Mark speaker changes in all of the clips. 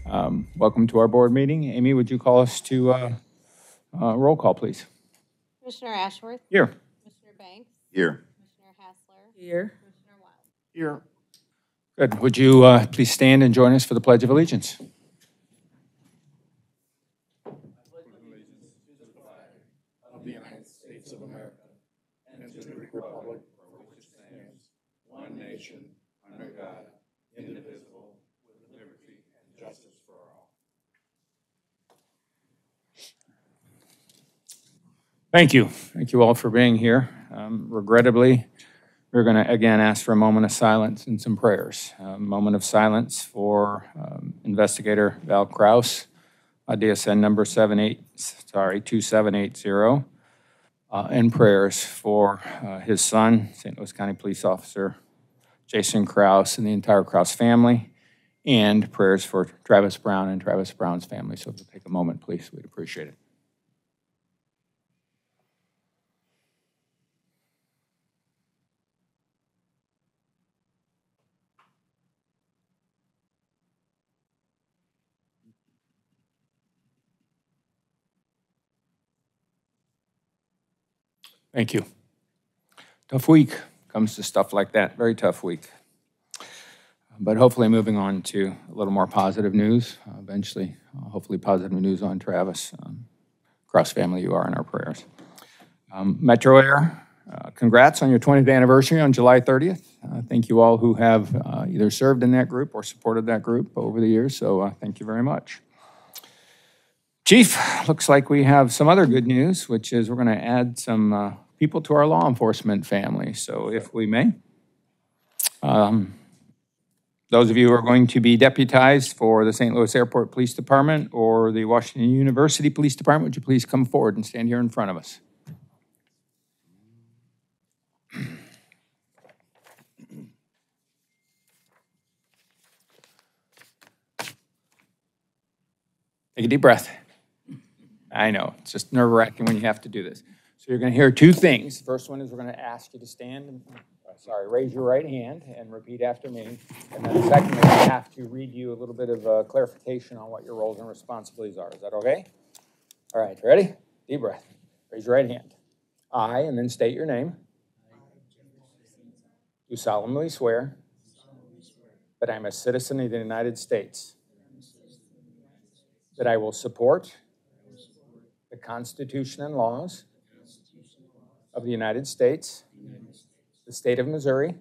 Speaker 1: Welcome to our board meeting. Amy, would you call us to roll call, please?
Speaker 2: Commissioner Ashworth?
Speaker 1: Here.
Speaker 2: Commissioner Banks?
Speaker 3: Here.
Speaker 2: Commissioner Hassler?
Speaker 4: Here.
Speaker 2: Commissioner Wild?
Speaker 3: Here.
Speaker 1: Good. Would you please stand and join us for the Pledge of Allegiance?
Speaker 3: Of the United States of America and to the republic for which it stands, one nation, under God, indivisible, with liberty and justice for all.
Speaker 1: Thank you. Thank you all for being here. Regrettably, we're going to again ask for a moment of silence and some prayers. A moment of silence for investigator Val Kraus, DSN number 2780, and prayers for his son, St. Louis County Police Officer Jason Kraus, and the entire Kraus family, and prayers for Travis Brown and Travis Brown's family. So if you'll take a moment, please, we'd appreciate it. Thank you. Tough week comes to stuff like that. Very tough week. But hopefully moving on to a little more positive news. Eventually, hopefully positive news on Travis. Kraus family, you are in our prayers. Metro Air, congrats on your 20th anniversary on July 30th. Thank you all who have either served in that group or supported that group over the years. So thank you very much. Chief, looks like we have some other good news, which is we're going to add some people to our law enforcement family. So if we may. Those of you who are going to be deputized for the St. Louis Airport Police Department or the Washington University Police Department, would you please come forward and stand here in front of us? Take a deep breath. I know, it's just nerve-wracking when you have to do this. So you're going to hear two things. The first one is we're going to ask you to stand and, raise your right hand and repeat after me. And then secondly, I have to read you a little bit of clarification on what your roles and responsibilities are. Is that okay? All right, ready? Deep breath. Raise your right hand. I, and then state your name. Do solemnly swear that I'm a citizen of the United States, that I will support the Constitution and laws of the United States, the state of Missouri,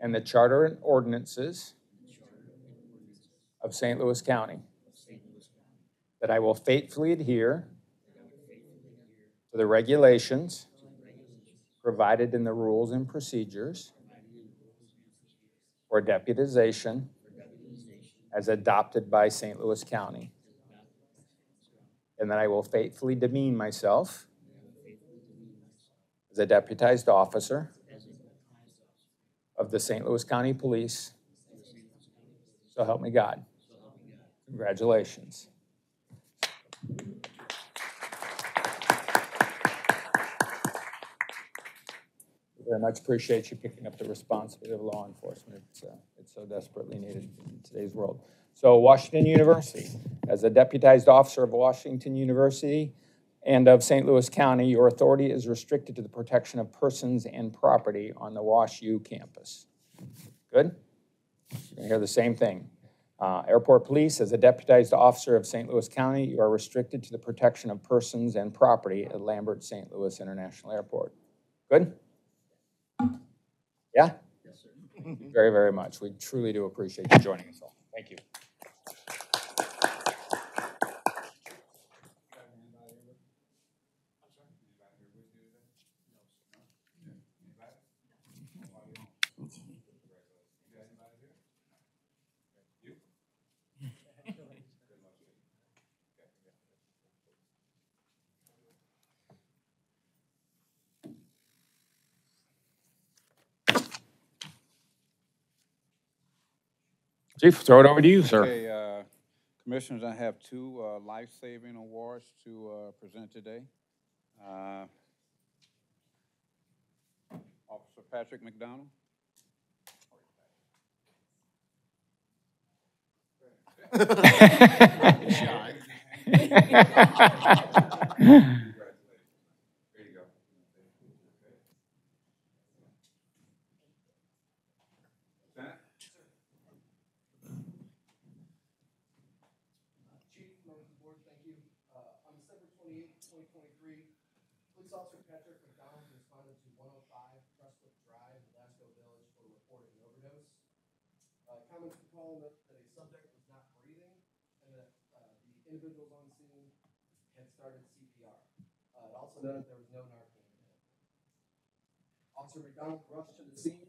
Speaker 1: and the charter and ordinances of St. Louis County, that I will faithfully adhere to the regulations provided in the rules and procedures for deputization as adopted by St. Louis County, and that I will faithfully demean myself as a deputized officer of the St. Louis County Police. So help me God. Congratulations. We very much appreciate you picking up the responsibility of law enforcement. It's so desperately needed in today's world. So Washington University, as a deputized officer of Washington University and of St. Louis County, your authority is restricted to the protection of persons and property on the WashU campus. Good? You're going to hear the same thing. Airport Police, as a deputized officer of St. Louis County, you are restricted to the protection of persons and property at Lambert St. Louis International Airport. Good? Yeah? Yes, sir. Very, very much. We truly do appreciate you joining us all. Thank you. Chief, throw it over to you, sir.
Speaker 5: Okay, Commissioners, I have two life-saving awards to present today. Officer Patrick McDonald.
Speaker 3: Chief, members of the board, thank you. On December 28th, 2023, police officer Patrick McDonald responded to 105 Crestwood Drive, Velasco Village, for a report of an overdose. Comments from call note that a subject was not breathing and that the individuals on scene had started CPR. It also noted there was no Narcan available. Officer McDonald rushed to the scene,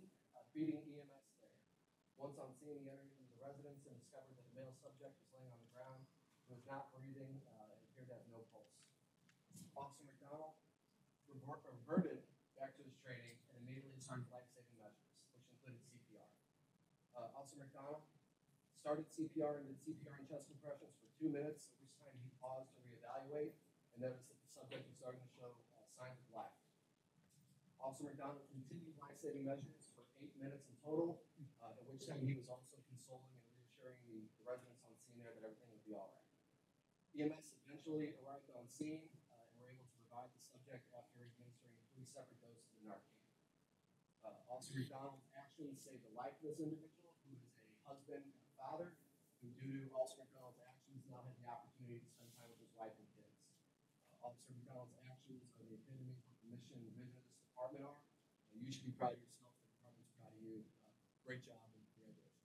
Speaker 3: beating EMS there. Once on scene, he entered into the residence and discovered that a male subject was laying on the ground, who was not breathing, and appeared to have no pulse. Officer McDonald reverted back to his training and immediately started life-saving measures, which included CPR. Officer McDonald started CPR and did CPR and chest compressions for 2 minutes, at which time he paused to reevaluate and noticed that the subject was starting to show signs of life. Officer McDonald continued life-saving measures for 8 minutes in total, at which time he was also consoling and reassuring the residents on scene there that everything would be all right. EMS eventually arrived on scene and were able to revive the subject after administering 3 separate doses of Narcan. Officer McDonald's actions saved the life of this individual, who is a husband and father, who due to Officer McDonald's actions now had the opportunity to spend time with his wife and kids. Officer McDonald's actions are the epitome of what the mission and vision of this department are. You should be proud of yourself. The department's proud of you. Great job and congratulations.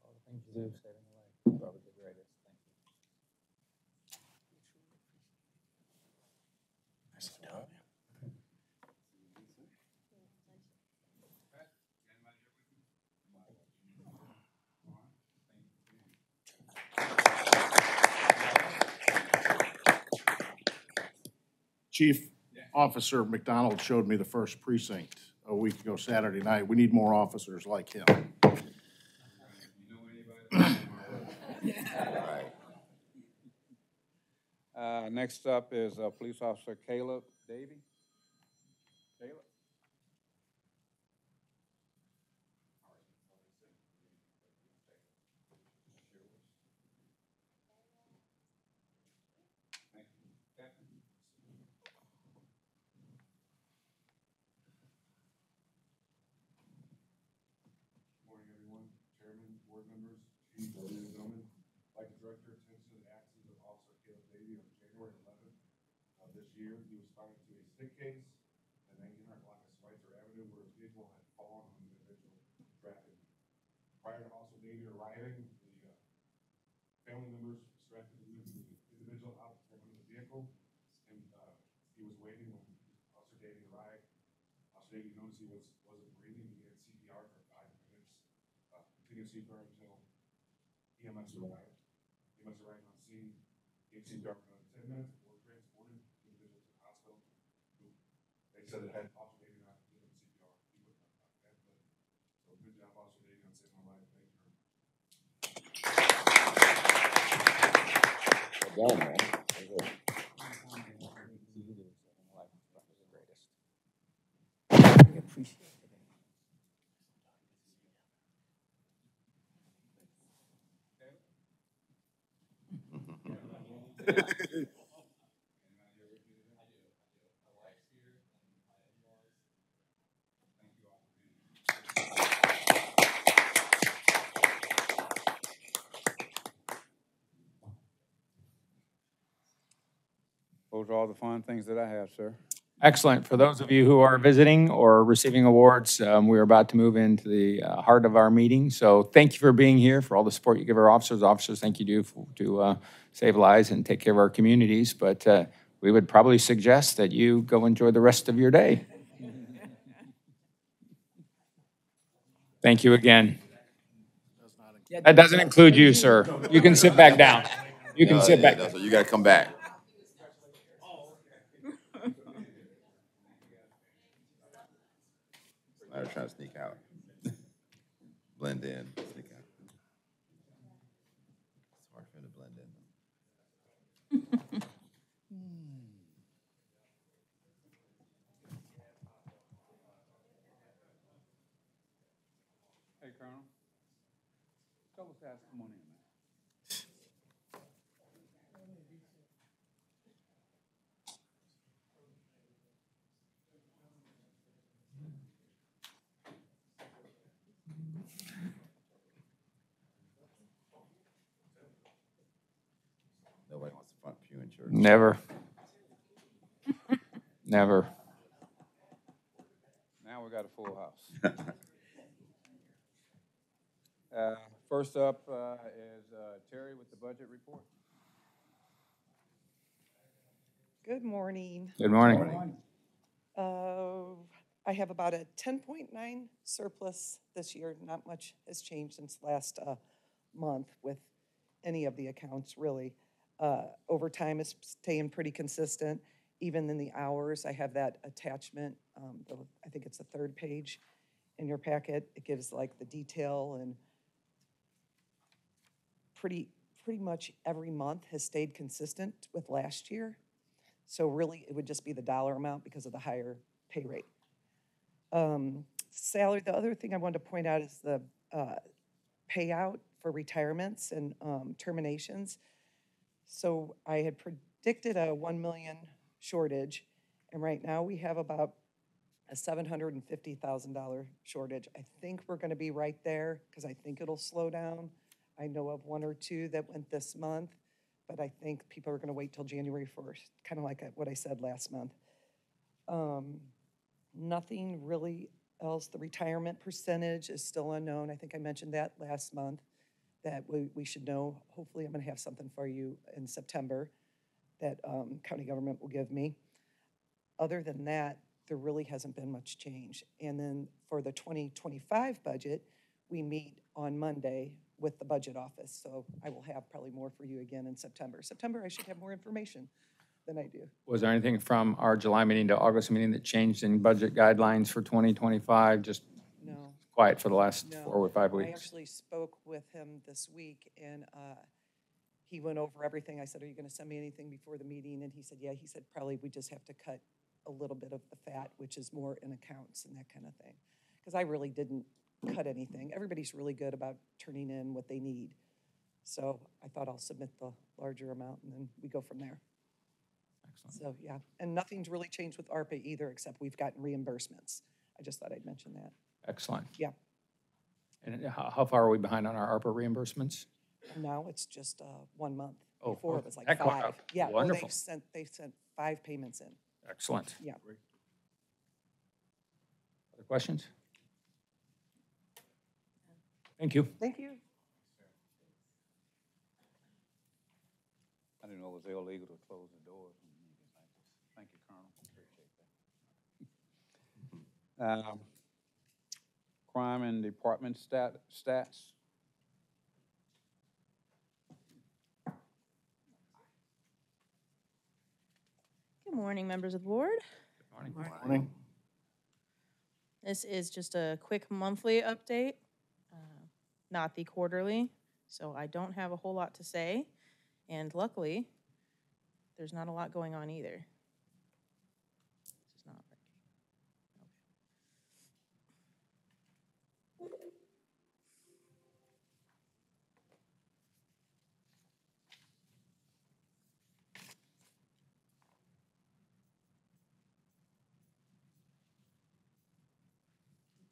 Speaker 1: All the things you do, saving a life. Probably the greatest. Thank you.
Speaker 3: Chief Officer McDonald showed me the first precinct a week ago Saturday night. We need more officers like him.
Speaker 5: Next up is Police Officer Caleb Davey. Caleb?
Speaker 4: Morning, everyone. Chairman, board members, chief, ladies and gentlemen. I'd like to direct your attention to the actions of Officer Caleb Davey on January 11th of this year. He responded to a stick case at 1900 block of Schweitzer Avenue where his vehicle had fallen on an individual traffic. Prior to Officer Davey arriving, the family members extracted the individual out from under the vehicle, and he was waiting when Officer Davey arrived. Officer Davey noticed he wasn't breathing. He had CPR for 5 minutes. Continued CPR until EMS arrived. EMS arrived on scene. Gave CPR for another 10 minutes before transported the individual to the hospital. They said it had Officer Davey not given CPR. He would not have lived. So good job, Officer Davey, on saving my life. Thank you.
Speaker 1: Well done, man. Very good. We appreciate it.
Speaker 5: Those are all the fun things that I have, sir.
Speaker 1: Excellent. For those of you who are visiting or receiving awards, we are about to move into the heart of our meeting. So thank you for being here, for all the support you give our officers. Officers, thank you to save lives and take care of our communities. But we would probably suggest that you go enjoy the rest of your day. Thank you again. That doesn't include you, sir. You can sit back down. You can sit back.
Speaker 6: So you got to come back. I was trying to sneak out. Blend in, sneak out. It's hard for him to blend in.
Speaker 5: Colonel. Tell us, guys, come on in, man.
Speaker 6: Nobody wants the front pew in church.
Speaker 1: Never. Never.
Speaker 5: Now we got a full house. First up is Terry with the budget report.
Speaker 7: Good morning.
Speaker 1: Good morning.
Speaker 7: I have about a 10.9 surplus this year. Not much has changed since last month with any of the accounts, really. Overtime is staying pretty consistent. Even in the hours, I have that attachment. I think it's the third page in your packet. It gives like the detail, and pretty much every month has stayed consistent with last year. So really, it would just be the dollar amount because of the higher pay rate. Salary, the other thing I wanted to point out is the payout for retirements and terminations. So I had predicted a 1 million shortage, and right now we have about a $750,000 shortage. I think we're gonna be right there because I think it'll slow down. I know of one or two that went this month, but I think people are gonna wait till January 1st, kind of like what I said last month. Nothing really else. The retirement percentage is still unknown. I think I mentioned that last month, that we should know. Hopefully I'm gonna have something for you in September that county government will give me. Other than that, there really hasn't been much change. And then for the 2025 budget, we meet on Monday with the budget office. So I will have probably more for you again in September. September, I should have more information than I do.
Speaker 1: Was there anything from our July meeting to August meeting that changed in budget guidelines for 2025? Just
Speaker 7: No.
Speaker 1: quiet for the last
Speaker 7: No.
Speaker 1: 4 or 5
Speaker 7: I
Speaker 1: weeks?
Speaker 7: actually spoke with him this week, and he went over everything. I said, are you gonna send me anything before the meeting? And he said, yeah. He said, probably we just have to cut a little bit of the fat, which is more in accounts and that kind of thing. Because I really didn't cut anything. Everybody's really good about turning in what they need. So I thought I'll submit the larger amount, and then we go from there.
Speaker 1: Excellent.
Speaker 7: So, yeah, and nothing's really changed with ARPA either, except we've gotten reimbursements. I just thought I'd mention that.
Speaker 1: Excellent.
Speaker 7: Yeah.
Speaker 1: And how far are we behind on our ARPA reimbursements?
Speaker 7: Now it's just 1 month.
Speaker 1: Oh,
Speaker 7: Before it was like
Speaker 1: that caught
Speaker 7: 5.
Speaker 1: up.
Speaker 7: Yeah, well,
Speaker 1: Wonderful.
Speaker 7: they sent 5 payments in.
Speaker 1: Excellent.
Speaker 7: Yeah.
Speaker 1: Other questions? Thank you.
Speaker 7: Thank you.
Speaker 5: I didn't know it was illegal to close the doors. Thank you, Colonel. Appreciate that. Crime and department stats.
Speaker 8: Good morning, members of the board.
Speaker 1: Good morning.
Speaker 3: Morning.
Speaker 8: This is just a quick monthly update, not the quarterly, so I don't have a whole lot to say. And luckily, there's not a lot going on either. It's just not working.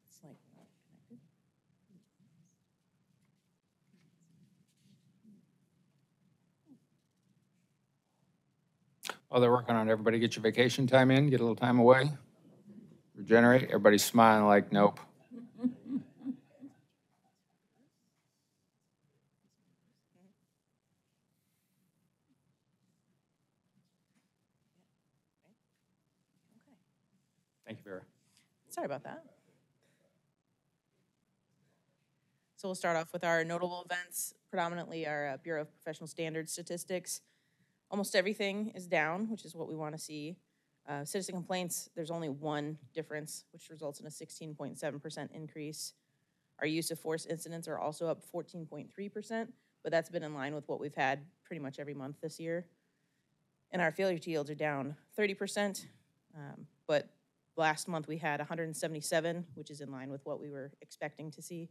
Speaker 8: It's like not connected.
Speaker 1: Oh, they're working on everybody get your vacation time in, get a little time away, regenerate. Everybody's smiling like, nope. Thank you, Vera.
Speaker 8: Sorry about that. So we'll start off with our notable events, predominantly our Bureau of Professional Standards statistics. Almost everything is down, which is what we want to see. Citizen complaints, there's only one difference, which results in a 16.7% increase. Our use of force incidents are also up 14.3%, but that's been in line with what we've had pretty much every month this year. And our failure to yields are down 30%, but last month we had 177, which is in line with what we were expecting to see.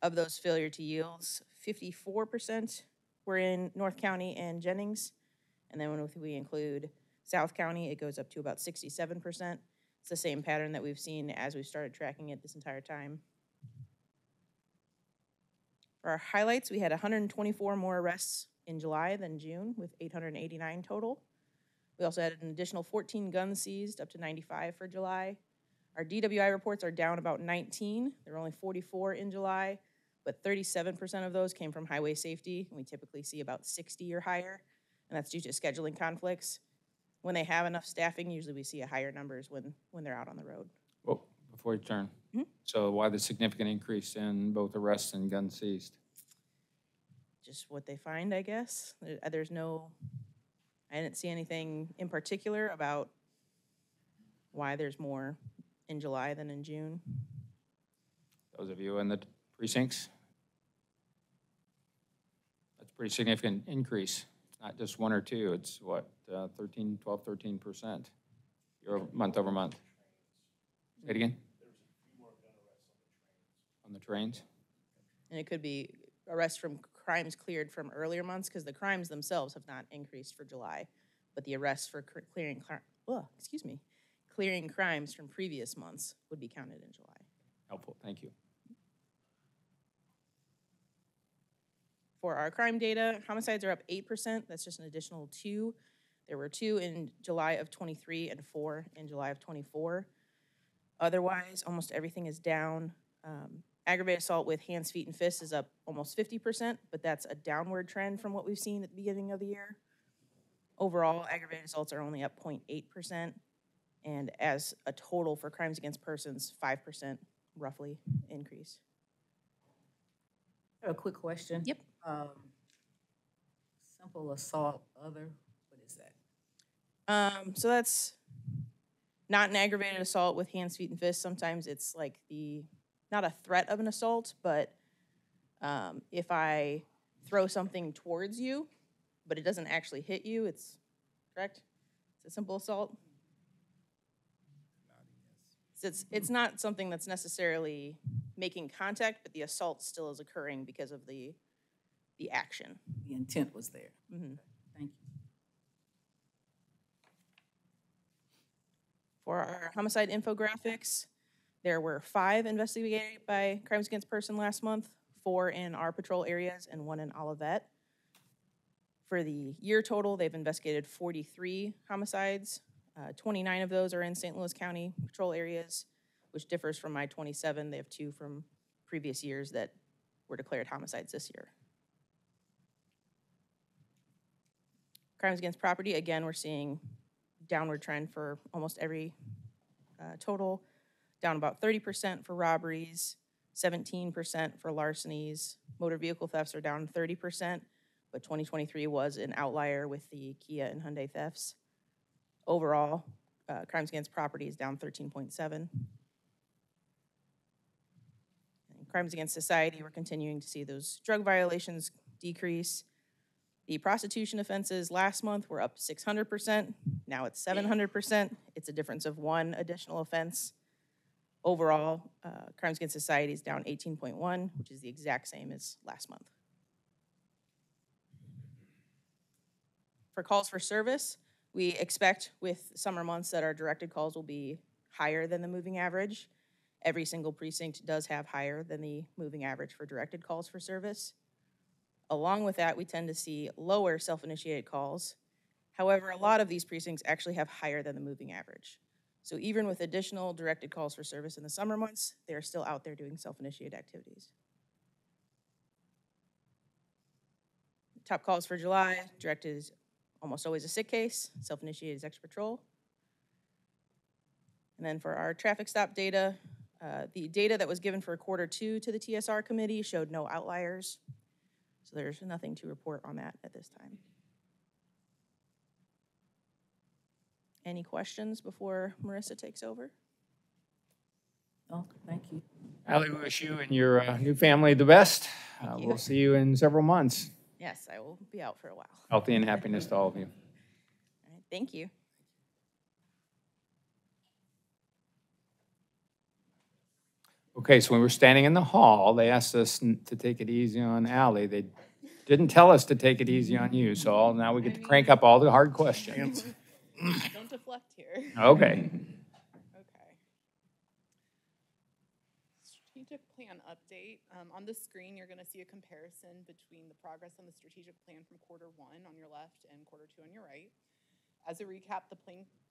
Speaker 8: Of those failure to yields, 54% were in North County and Jennings. And then when we include South County, it goes up to about 67%. It's the same pattern that we've seen as we've started tracking it this entire time. For our highlights, we had 124 more arrests in July than June, with 889 total. We also had an additional 14 guns seized, up to 95 for July. Our DWI reports are down about 19. There were only 44 in July, but 37% of those came from highway safety. We typically see about 60 or higher, and that's due to scheduling conflicts. When they have enough staffing, usually we see a higher numbers when they're out on the road.
Speaker 1: Well, before you turn, so why the significant increase in both arrests and guns seized?
Speaker 8: Just what they find, I guess. There's no, I didn't see anything in particular about why there's more in July than in June.
Speaker 1: Those of you in the precincts? That's a pretty significant increase. It's not just one or two, it's what, 13%, 13% month over month. Say it again? On the trains?
Speaker 8: And it could be arrests from crimes cleared from earlier months, because the crimes themselves have not increased for July, but the arrests for clearing crimes from previous months would be counted in July.
Speaker 1: Helpful, thank you.
Speaker 8: For our crime data, homicides are up 8%. That's just an additional 2. There were 2 in July of 23 and 4 in July of 24. Otherwise, almost everything is down. Aggravated assault with hands, feet, and fists is up almost 50%, but that's a downward trend from what we've seen at the beginning of the year. Overall, aggravated assaults are only up 0.8%, and as a total for crimes against persons, 5% roughly increase.
Speaker 9: I have a quick question.
Speaker 8: Yep.
Speaker 9: Simple assault, other, what is that?
Speaker 8: So that's not an aggravated assault with hands, feet, and fists. Sometimes it's like not a threat of an assault, but if I throw something towards you, but it doesn't actually hit you, it's correct? It's a simple assault. It's not something that's necessarily making contact, but the assault still is occurring because of the action.
Speaker 9: The intent was there.
Speaker 8: Mm-hmm.
Speaker 9: Thank you.
Speaker 8: For our homicide infographics, there were 5 investigated by Crimes Against Person last month, 4 in our patrol areas and 1 in Olivet. For the year total, they've investigated 43 homicides. 29 of those are in St. Louis County patrol areas, which differs from my 27. They have 2 from previous years that were declared homicides this year. Crimes against property, again, we're seeing downward trend for almost every total, down about 30% for robberies, 17% for larcenies. Motor vehicle thefts are down 30%, but 2023 was an outlier with the Kia and Hyundai thefts. Overall, crimes against property is down 13.7. Crimes against society, we're continuing to see those drug violations decrease. The prostitution offenses last month were up 600%. Now it's 700%. It's a difference of 1 additional offense. Overall, crimes against society is down 18.1, which is the exact same as last month. For calls for service, we expect with summer months that our directed calls will be higher than the moving average. Every single precinct does have higher than the moving average for directed calls for service. Along with that, we tend to see lower self-initiated calls. However, a lot of these precincts actually have higher than the moving average. So even with additional directed calls for service in the summer months, they're still out there doing self-initiated activities. Top calls for July, directed is almost always a sick case, self-initiated is extra patrol. And then for our traffic stop data, the data that was given for Q2 to the TSR committee showed no outliers. So there's nothing to report on that at this time. Any questions before Marissa takes over?
Speaker 9: Oh, thank you.
Speaker 1: Allie, we wish you and your new family the best.
Speaker 8: Thank you.
Speaker 1: We'll see you in several months.
Speaker 8: Yes, I will be out for a while.
Speaker 1: Healthy and happiness to all of you.
Speaker 8: All right, thank you.
Speaker 1: Okay, so when we were standing in the hall, they asked us to take it easy on Ally. They didn't tell us to take it easy on you, so now we get to crank up all the hard questions.
Speaker 10: Don't deflect here.
Speaker 1: Okay.
Speaker 10: Okay. Strategic plan update. On the screen, you're going to see a comparison between the progress on the strategic plan from quarter 1 on your left and quarter 2 on your right. As a recap, the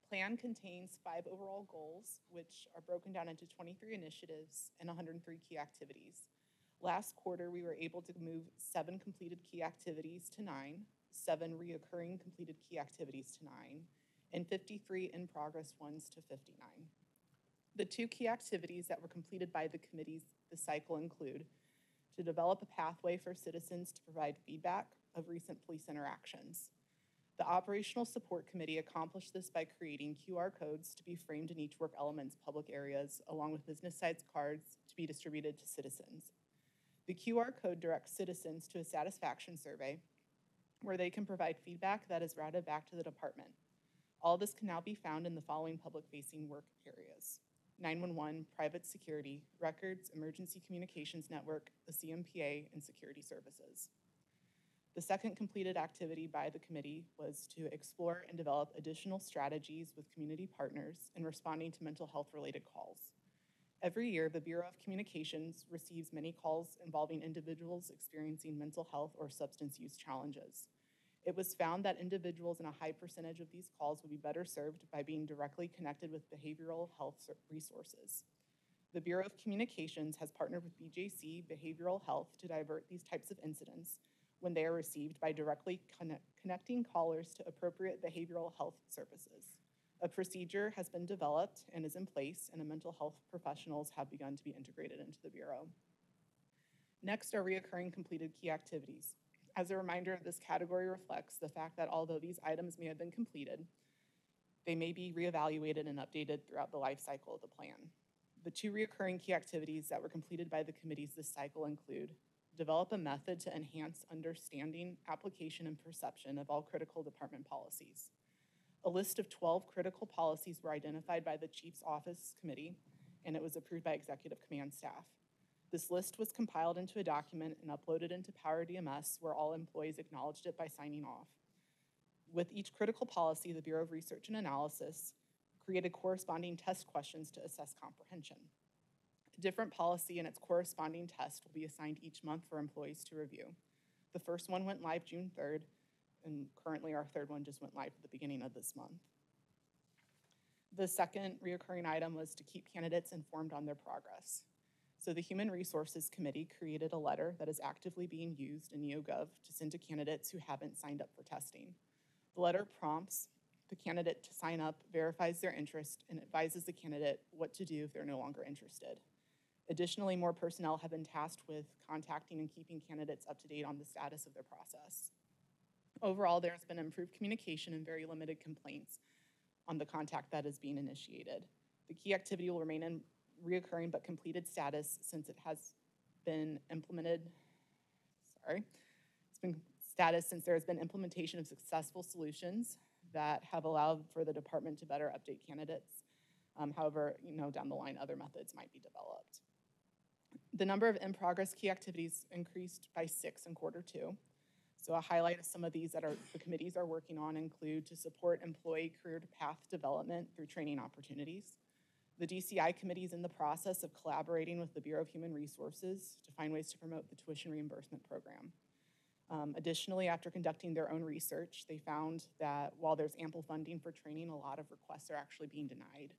Speaker 10: plan contains 5 overall goals, which are broken down into 23 initiatives and 103 key activities. Last quarter, we were able to move 7 completed key activities to 9, 7 reoccurring completed key activities to 9, and 53 in-progress ones to 59. The 2 key activities that were completed by the committees this cycle include to develop a pathway for citizens to provide feedback of recent police interactions. The Operational Support Committee accomplished this by creating QR codes to be framed in each work element's public areas, along with business-sized cards to be distributed to citizens. The QR code directs citizens to a satisfaction survey where they can provide feedback that is routed back to the department. All this can now be found in the following public-facing work areas: 911, private security, records, emergency communications network, the CMPA, and security services. The second completed activity by the committee was to explore and develop additional strategies with community partners in responding to mental health-related calls. Every year, the Bureau of Communications receives many calls involving individuals experiencing mental health or substance use challenges. It was found that individuals in a high percentage of these calls would be better served by being directly connected with behavioral health resources. The Bureau of Communications has partnered with BJC Behavioral Health to divert these types of incidents when they are received by directly connecting callers to appropriate behavioral health services. A procedure has been developed and is in place, and mental health professionals have begun to be integrated into the Bureau. Next are reoccurring completed key activities. As a reminder, this category reflects the fact that although these items may have been completed, they may be reevaluated and updated throughout the life cycle of the plan. The 2 reoccurring key activities that were completed by the committees this cycle include develop a method to enhance understanding, application, and perception of all critical department policies. A list of 12 critical policies were identified by the Chief's Office Committee, and it was approved by Executive Command staff. This list was compiled into a document and uploaded into Power DMS, where all employees acknowledged it by signing off. With each critical policy, the Bureau of Research and Analysis created corresponding test questions to assess comprehension. A different policy and its corresponding test will be assigned each month for employees to review. The first one went live June 3rd, and currently our third one just went live at the beginning of this month. The second reoccurring item was to keep candidates informed on their progress. So the Human Resources Committee created a letter that is actively being used in NeoGov to send to candidates who haven't signed up for testing. The letter prompts the candidate to sign up, verifies their interest, and advises the candidate what to do if they're no longer interested. Additionally, more personnel have been tasked with contacting and keeping candidates up to date on the status of their process. Overall, there's been improved communication and very limited complaints on the contact that is being initiated. The key activity will remain in reoccurring but completed status since it has been implemented, it's been status since there has been implementation of successful solutions that have allowed for the department to better update candidates. However, down the line, other methods might be developed. The number of in-progress key activities increased by 6 in quarter 2. So a highlight of some of these that the committees are working on include to support employee career path development through training opportunities. The DCI committee is in the process of collaborating with the Bureau of Human Resources to find ways to promote the tuition reimbursement program. Additionally, after conducting their own research, they found that while there's ample funding for training, a lot of requests are actually being denied.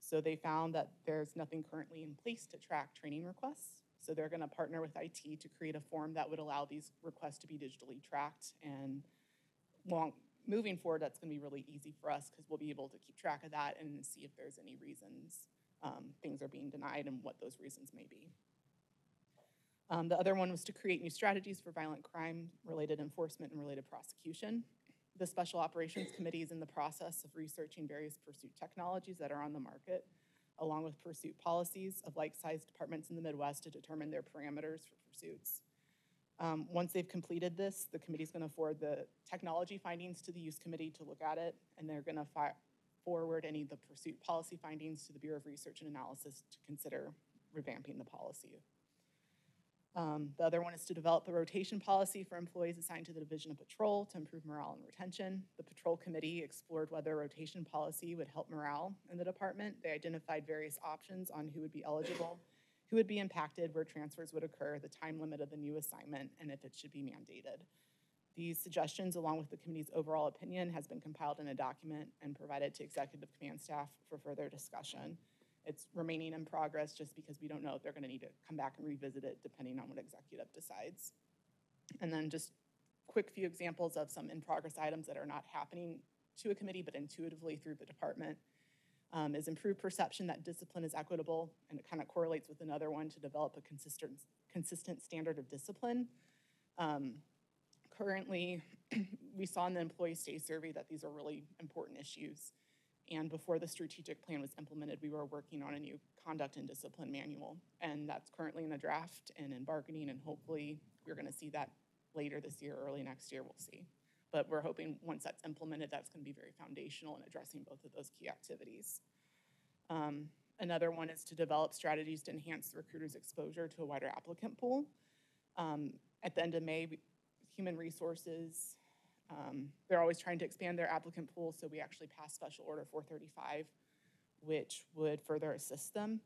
Speaker 10: So they found that there's nothing currently in place to track training requests. So they're going to partner with IT to create a form that would allow these requests to be digitally tracked. And moving forward, that's going to be really easy for us because we'll be able to keep track of that and see if there's any reasons things are being denied and what those reasons may be. The other one was to create new strategies for violent crime-related enforcement and related prosecution. The Special Operations Committee is in the process of researching various pursuit technologies that are on the market, along with pursuit policies of like-sized departments in the Midwest to determine their parameters for pursuits. Once they've completed this, the committee is going to forward the technology findings to the Use Committee to look at it, and they're going to forward any of the pursuit policy findings to the Bureau of Research and Analysis to consider revamping the policy. The other one is to develop a rotation policy for employees assigned to the Division of Patrol to improve morale and retention. The Patrol Committee explored whether a rotation policy would help morale in the department. They identified various options on who would be eligible, who would be impacted, where transfers would occur, the time limit of the new assignment, and if it should be mandated. These suggestions, along with the committee's overall opinion, has been compiled in a document and provided to executive command staff for further discussion. It's remaining in progress just because we don't know if they're going to need to come back and revisit it depending on what executive decides. And then just quick few examples of some in-progress items that are not happening to a committee but intuitively through the department is improved perception that discipline is equitable, and it kind of correlates with another one to develop a consistent standard of discipline. Currently, we saw in the employee stay survey that these are really important issues. And before the strategic plan was implemented, we were working on a new conduct and discipline manual. And that's currently in a draft and in bargaining, and hopefully we're gonna see that later this year, early next year, we'll see. But we're hoping once that's implemented, that's gonna be very foundational in addressing both of those key activities. Another one is to develop strategies to enhance the recruiter's exposure to a wider applicant pool. At the end of May, Human Resources, they're always trying to expand their applicant pool, so we actually passed Special Order 435, which would further assist them.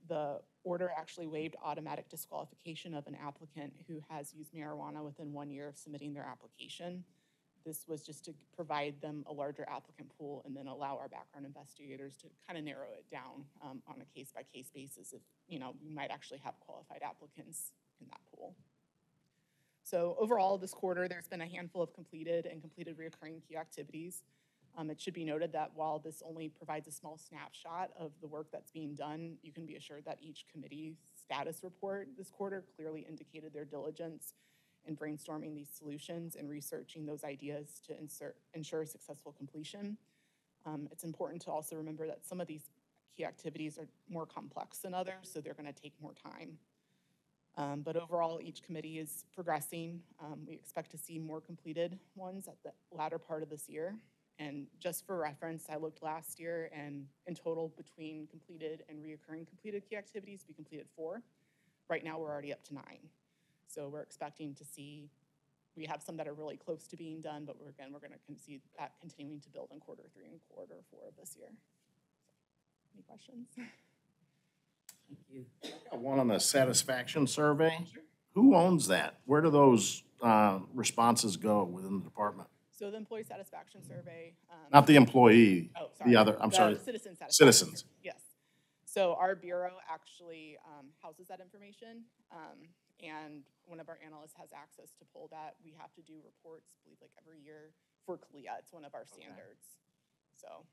Speaker 10: The order actually waived automatic disqualification of an applicant who has used marijuana within 1 year of submitting their application. This was just to provide them a larger applicant pool and then allow our background investigators to kind of narrow it down on a case-by-case basis if, you know, we might actually have qualified applicants in that pool. So overall, this quarter, there's been a handful of completed and completed reoccurring key activities. It should be noted that while this only provides a small snapshot of the work that's being done, you can be assured that each committee's status report this quarter clearly indicated their diligence in brainstorming these solutions and researching those ideas to ensure successful completion. It's important to also remember that some of these key activities are more complex than others, so they're going to take more time. But overall, each committee is progressing. We expect to see more completed ones at the latter part of this year. And just for reference, I looked last year, and in total, between completed and reoccurring completed key activities, we completed 4. Right now, we're already up to 9. So we're expecting to see, we have some that are really close to being done, but we're going to see that continuing to build in quarter 3 and quarter 4 of this year. Any questions?
Speaker 9: Thank you.
Speaker 3: One on the satisfaction survey. Who owns that? Where do those responses go within the department?
Speaker 10: So the employee satisfaction survey.
Speaker 3: Not the employee,
Speaker 10: Oh, sorry.
Speaker 3: the other, I'm sorry.
Speaker 10: Citizen satisfaction.
Speaker 3: Citizens.
Speaker 10: Yes. So our bureau actually houses that information. And one of our analysts has access to pull that. We have to do reports, I believe, like every year for CLIA. It's one of our standards. So.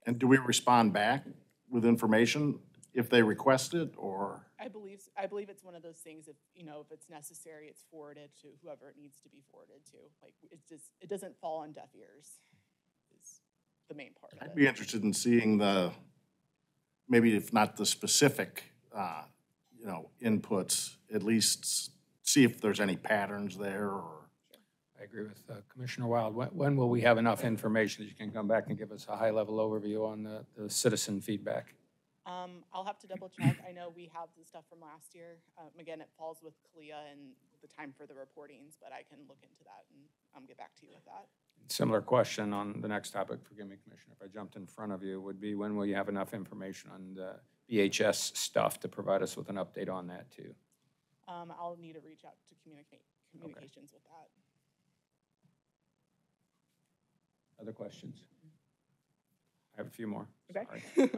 Speaker 3: And do we respond back with information if they request it, or?
Speaker 10: I believe it's one of those things, if, you know, if it's necessary, it's forwarded to whoever it needs to be forwarded to. Like, it doesn't fall on deaf ears is the main part of it.
Speaker 3: I'd be interested in seeing maybe if not the specific, inputs, at least see if there's any patterns there, or.
Speaker 1: I agree with Commissioner Wild. When will we have enough information that you can come back and give us a high-level overview on the citizen feedback?
Speaker 10: I'll have to double check. I know we have the stuff from last year. Again, it falls with CLIA and the time for the reportings, but I can look into that and get back to you with that.
Speaker 1: Similar question on the next topic, forgive me, Commissioner, if I jumped in front of you, would be when will you have enough information on the VHS stuff to provide us with an update on that too?
Speaker 10: I'll need to reach out to communications with that.
Speaker 1: Other questions? I have a few more.
Speaker 10: Okay.
Speaker 1: Sorry.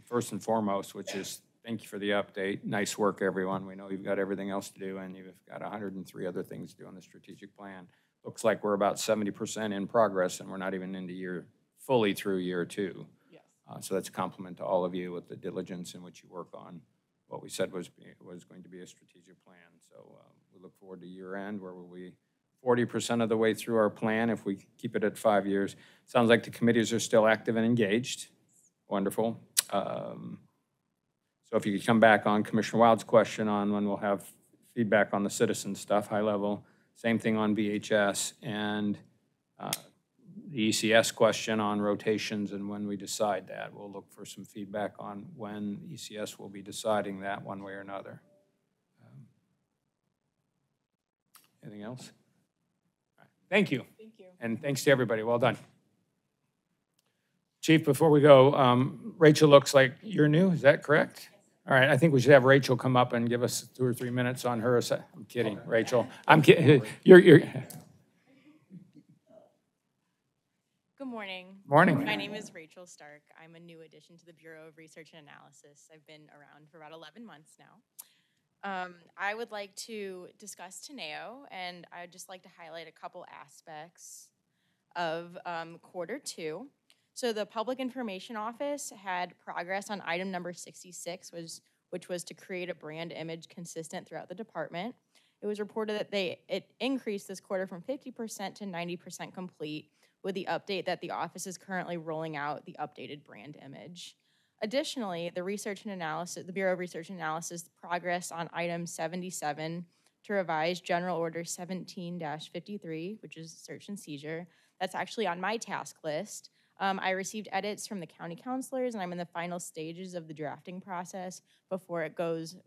Speaker 1: First and foremost, which is thank you for the update. Nice work, everyone. We know you've got everything else to do, and you've got 103 other things to do on the strategic plan. Looks like we're about 70% in progress, and we're not even fully through year 2.
Speaker 10: Yes.
Speaker 1: So that's a compliment to all of you with the diligence in which you work on what we said was going to be a strategic plan. So we look forward to year end, where we'll be 40% of the way through our plan if we keep it at 5 years. Sounds like the committees are still active and engaged. Wonderful. So if you could come back on Commissioner Wild's question on when we'll have feedback on the citizen stuff, high level. Same thing on VHS. And the ECS question on rotations and when we decide that. We'll look for some feedback on when ECS will be deciding that one way or another. Anything else? All right. Thank you.
Speaker 10: Thank you.
Speaker 1: And thanks to everybody. Well done. Chief, before we go, Rachel looks like you're new. Is that correct? All right. I think we should have Rachel come up and give us 2 or 3 minutes on her. I'm kidding, Rachel. I'm kidding. You're.
Speaker 11: Good morning.
Speaker 1: Morning.
Speaker 11: My name is Rachel Stark. I'm a new addition to the Bureau of Research and Analysis. I've been around for about 11 months now. I would like to discuss Teneo, and I'd just like to highlight a couple aspects of quarter 2. So the Public Information Office had progress on item number 66, which was to create a brand image consistent throughout the department. It was reported that it increased this quarter from 50% to 90% complete, with the update that the office is currently rolling out the updated brand image. Additionally, the Bureau of Research and Analysis progress on item 77 to revise General Order 17-53, which is search and seizure. That's actually on my task list. I received edits from the county counselors, and I'm in the final stages of the drafting process before it goes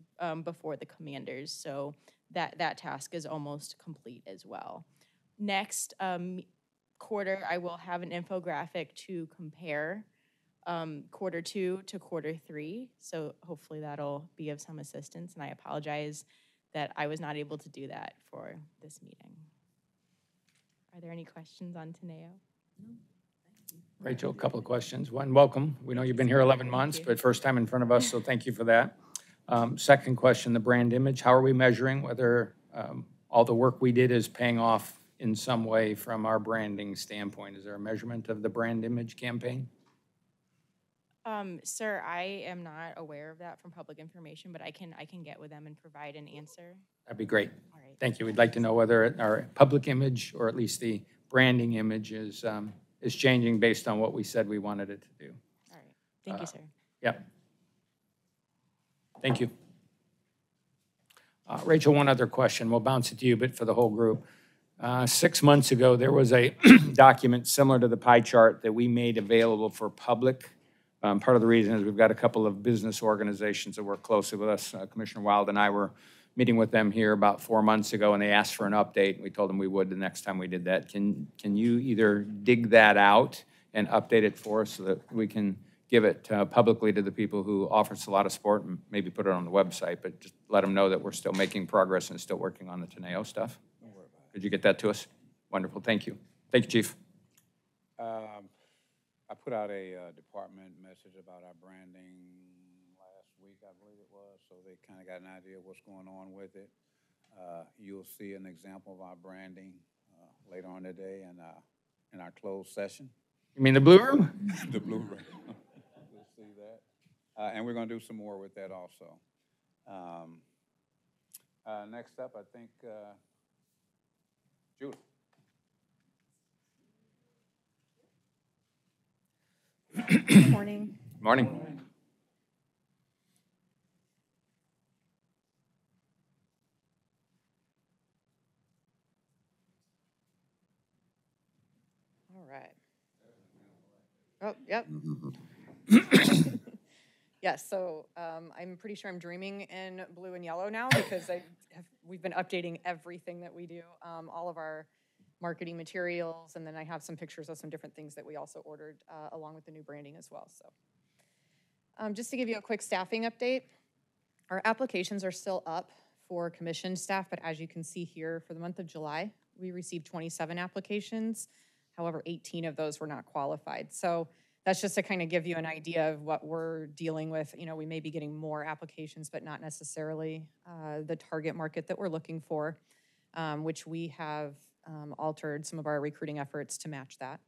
Speaker 11: before the commanders. So that task is almost complete as well. Next quarter, I will have an infographic to compare quarter 2 to quarter 3. So hopefully that'll be of some assistance. And I apologize that I was not able to do that for this meeting. Are there any questions on Teneo?
Speaker 1: Rachel, a couple of questions. One, welcome. We know you've been here 11 months, but first time in front of us, so thank you for that. Second question, the brand image. How are we measuring whether all the work we did is paying off in some way from our branding standpoint? Is there a measurement of the brand image campaign?
Speaker 11: Sir, I am not aware of that from public information, but I can get with them and provide an answer.
Speaker 1: That'd be great.
Speaker 11: All right.
Speaker 1: Thank you. We'd like to know whether our public image, or at least the branding image, is changing based on what we said we wanted it to do.
Speaker 11: All right. Thank you, sir.
Speaker 1: Yep. Thank you. Rachel, one other question. We'll bounce it to you, but for the whole group. 6 months ago, there was a document similar to the pie chart that we made available for public. Part of the reason is we've got a couple of business organizations that work closely with us. Commissioner Wild and I were meeting with them here about 4 months ago, and they asked for an update. We told them we would the next time we did that. Can you either dig that out and update it for us so that we can give it publicly to the people who offer us a lot of support, and maybe put it on the website, but just let them know that we're still making progress and still working on the Teneo stuff?
Speaker 5: Don't worry about it.
Speaker 1: Could you get that to us? Wonderful. Thank you. Thank you, Chief.
Speaker 5: I put out a department message about our branding last week, I believe it was, so they kind of got an idea of what's going on with it. You'll see an example of our branding later on today in our closed session.
Speaker 1: You mean the blue room?
Speaker 5: The blue room. You'll see that. And we're going to do some more with that also. Next up, I think, Julie.
Speaker 12: Good morning.
Speaker 1: Morning.
Speaker 12: All right. Oh, yep. Yes, so I'm pretty sure I'm dreaming in blue and yellow now because we've been updating everything that we do, all of our marketing materials, and then I have some pictures of some different things that we also ordered along with the new branding as well. So just to give you a quick staffing update, our applications are still up for commissioned staff, but as you can see here, for the month of July, we received 27 applications. However, 18 of those were not qualified. So that's just to kind of give you an idea of what we're dealing with. You know, we may be getting more applications, but not necessarily the target market that we're looking for, which we have altered some of our recruiting efforts to match that.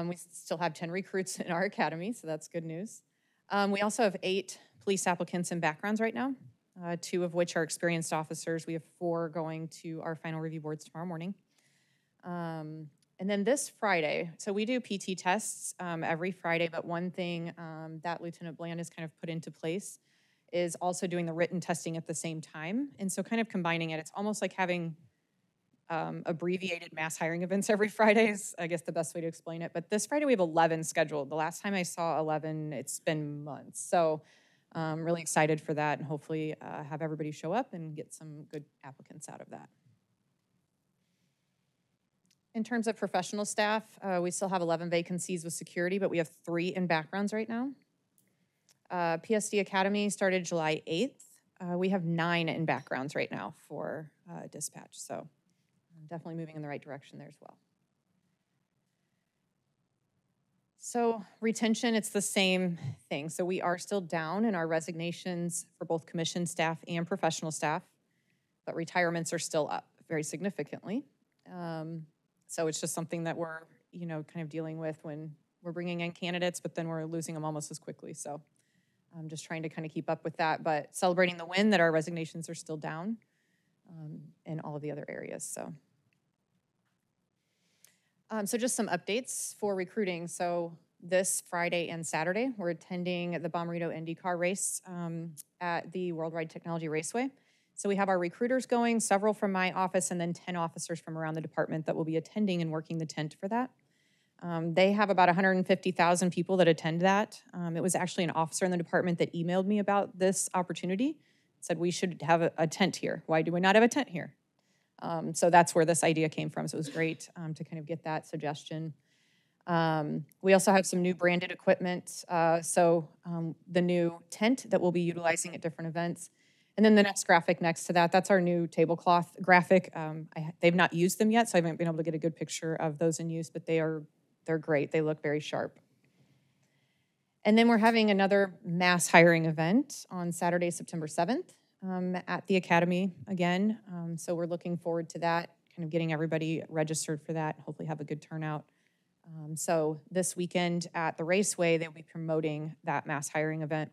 Speaker 12: We still have 10 recruits in our academy, so that's good news. We also have 8 police applicants and backgrounds right now, 2 of which are experienced officers. We have 4 going to our final review boards tomorrow morning. And then this Friday, so we do PT tests every Friday, but one thing that Lieutenant Bland has kind of put into place is also doing the written testing at the same time. And so kind of combining it, it's almost like having abbreviated mass hiring events every Friday is, I guess, the best way to explain it. But this Friday, we have 11 scheduled. The last time I saw 11, it's been months. So really excited for that, and hopefully have everybody show up and get some good applicants out of that. In terms of professional staff, we still have 11 vacancies with security, but we have 3 in backgrounds right now. PSD Academy started July 8th. We have 9 in backgrounds right now for dispatch, so definitely moving in the right direction there as well. So retention, it's the same thing. So we are still down in our resignations for both commission staff and professional staff, but retirements are still up very significantly. So it's just something that we're, kind of dealing with when we're bringing in candidates, but then we're losing them almost as quickly. So I'm just trying to kind of keep up with that, but celebrating the win that our resignations are still down in all of the other areas. So just some updates for recruiting. So this Friday and Saturday, we're attending the Bommarito IndyCar race at the Worldwide Technology Raceway. So we have our recruiters going, several from my office, and then 10 officers from around the department that will be attending and working the tent for that. They have about 150,000 people that attend that. It was actually an officer in the department that emailed me about this opportunity, said we should have a tent here. Why do we not have a tent here? So that's where this idea came from. So it was great to kind of get that suggestion. We also have some new branded equipment. The new tent that we'll be utilizing at different events. And then the next graphic next to that, that's our new tablecloth graphic. They've not used them yet, so I haven't been able to get a good picture of those in use, but they're great. They look very sharp. And then we're having another mass hiring event on Saturday, September 7th at the Academy again. So we're looking forward to that, kind of getting everybody registered for that, hopefully have a good turnout. So this weekend at the Raceway, they'll be promoting that mass hiring event.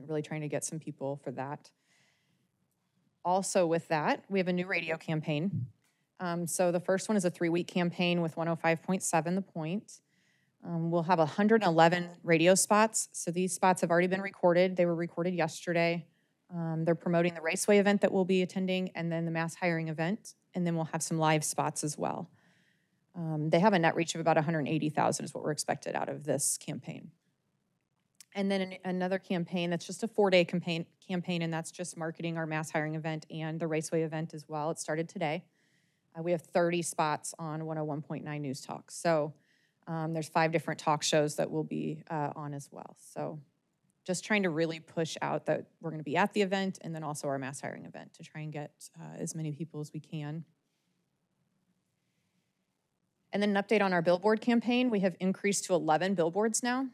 Speaker 12: Really trying to get some people for that. Also with that, we have a new radio campaign. So the first one is a 3-week campaign with 105.7 The Point. We'll have 111 radio spots. So these spots have already been recorded. They were recorded yesterday. They're promoting the Raceway event that we'll be attending and then the mass hiring event. And then we'll have some live spots as well. They have a net reach of about 180,000 is what we're expected out of this campaign. And then another campaign that's just a 4-day campaign, and that's just marketing our mass hiring event and the Raceway event as well. It started today. We have 30 spots on 101.9 News Talk. So there's 5 different talk shows that we'll be on as well. So just trying to really push out that we're going to be at the event and then also our mass hiring event to try and get as many people as we can. And then an update on our billboard campaign. We have increased to 11 billboards now.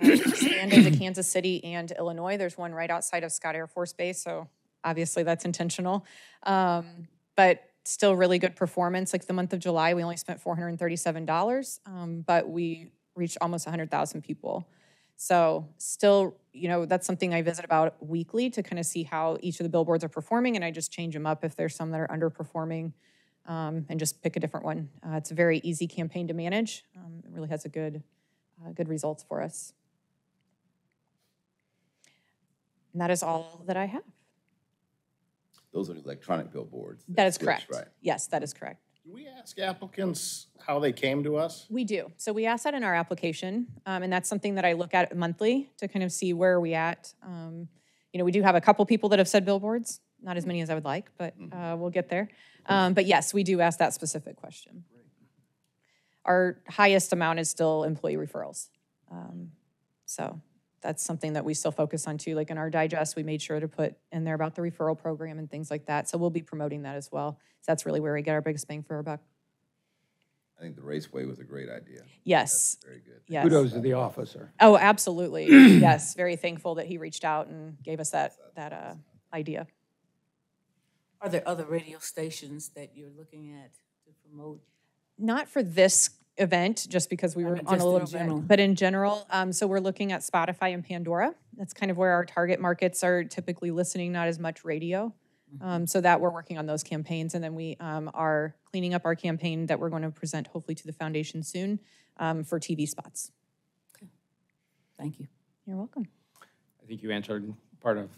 Speaker 12: Expanded to Kansas City and Illinois. There's one right outside of Scott Air Force Base, so obviously that's intentional. But still really good performance. Like the month of July, we only spent $437, but we reached almost 100,000 people. So still, that's something I visit about weekly to kind of see how each of the billboards are performing, and I just change them up if there's some that are underperforming and just pick a different one. It's a very easy campaign to manage. It really has a good results for us. And that is all that I have.
Speaker 6: Those are electronic billboards.
Speaker 12: That is
Speaker 6: switch,
Speaker 12: correct.
Speaker 6: Right.
Speaker 12: Yes, that is correct.
Speaker 3: Do we ask applicants how they came to us?
Speaker 12: We do. So we ask that in our application, and that's something that I look at monthly to kind of see where are we at. We do have a couple people that have said billboards, not as many as I would like, but we'll get there. But yes, we do ask that specific question. Our highest amount is still employee referrals. So that's something that we still focus on too. Like in our digest, we made sure to put in there about the referral program and things like that. So we'll be promoting that as well. So that's really where we get our biggest bang for our buck.
Speaker 6: I think the Raceway was a great idea.
Speaker 12: Yes.
Speaker 6: That's very good.
Speaker 12: Yes.
Speaker 1: Kudos to the officer.
Speaker 12: Oh, absolutely. Yes, very thankful that he reached out and gave us that idea.
Speaker 9: Are there other radio stations that you're looking at to promote?
Speaker 12: Not for this event, just because we were on a little bit, but in general. So we're looking at Spotify and Pandora. That's kind of where our target markets are typically listening, not as much radio. So that we're working on those campaigns. And then we are cleaning up our campaign that we're going to present hopefully to the foundation soon for TV spots.
Speaker 9: Okay. Thank you.
Speaker 12: You're welcome.
Speaker 1: I think you answered part of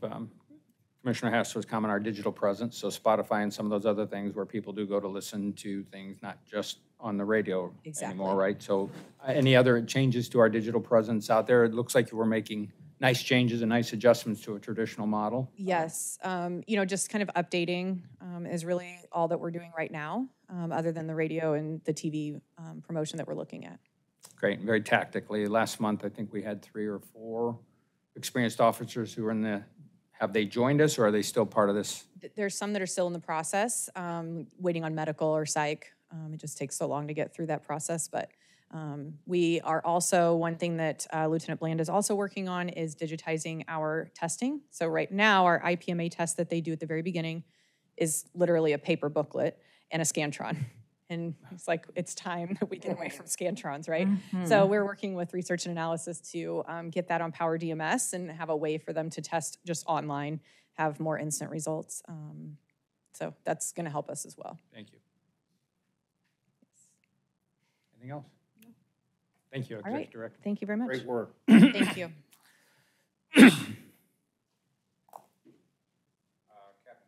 Speaker 1: Commissioner Hassler's comment, our digital presence, so Spotify and some of those other things where people do go to listen to things, not just on the radio anymore,
Speaker 12: Exactly.
Speaker 1: right? So any other changes to our digital presence out there? It looks like you were making nice changes and nice adjustments to a traditional model.
Speaker 12: Yes, you know, just kind of updating is really all that we're doing right now, other than the radio and the TV promotion that we're looking at.
Speaker 1: Great, and very tactically. Last month, I think we had 3 or 4 experienced officers who were in the, have they joined us or are they still part of this?
Speaker 12: There's some that are still in the process, waiting on medical or psych. It just takes so long to get through that process, but we are also, one thing that Lieutenant Bland is also working on is digitizing our testing. So right now, our IPMA test that they do at the very beginning is literally a paper booklet and a Scantron. And it's like, it's time that we get away from Scantrons, right? So we're working with research and analysis to get that on Power DMS and have a way for them to test just online, have more instant results. So that's gonna help us as well.
Speaker 1: Thank you. Anything else? Thank you,
Speaker 12: All
Speaker 1: Executive
Speaker 12: right,
Speaker 1: Director.
Speaker 12: thank you very much.
Speaker 1: Great work.
Speaker 12: Thank you.
Speaker 5: Captain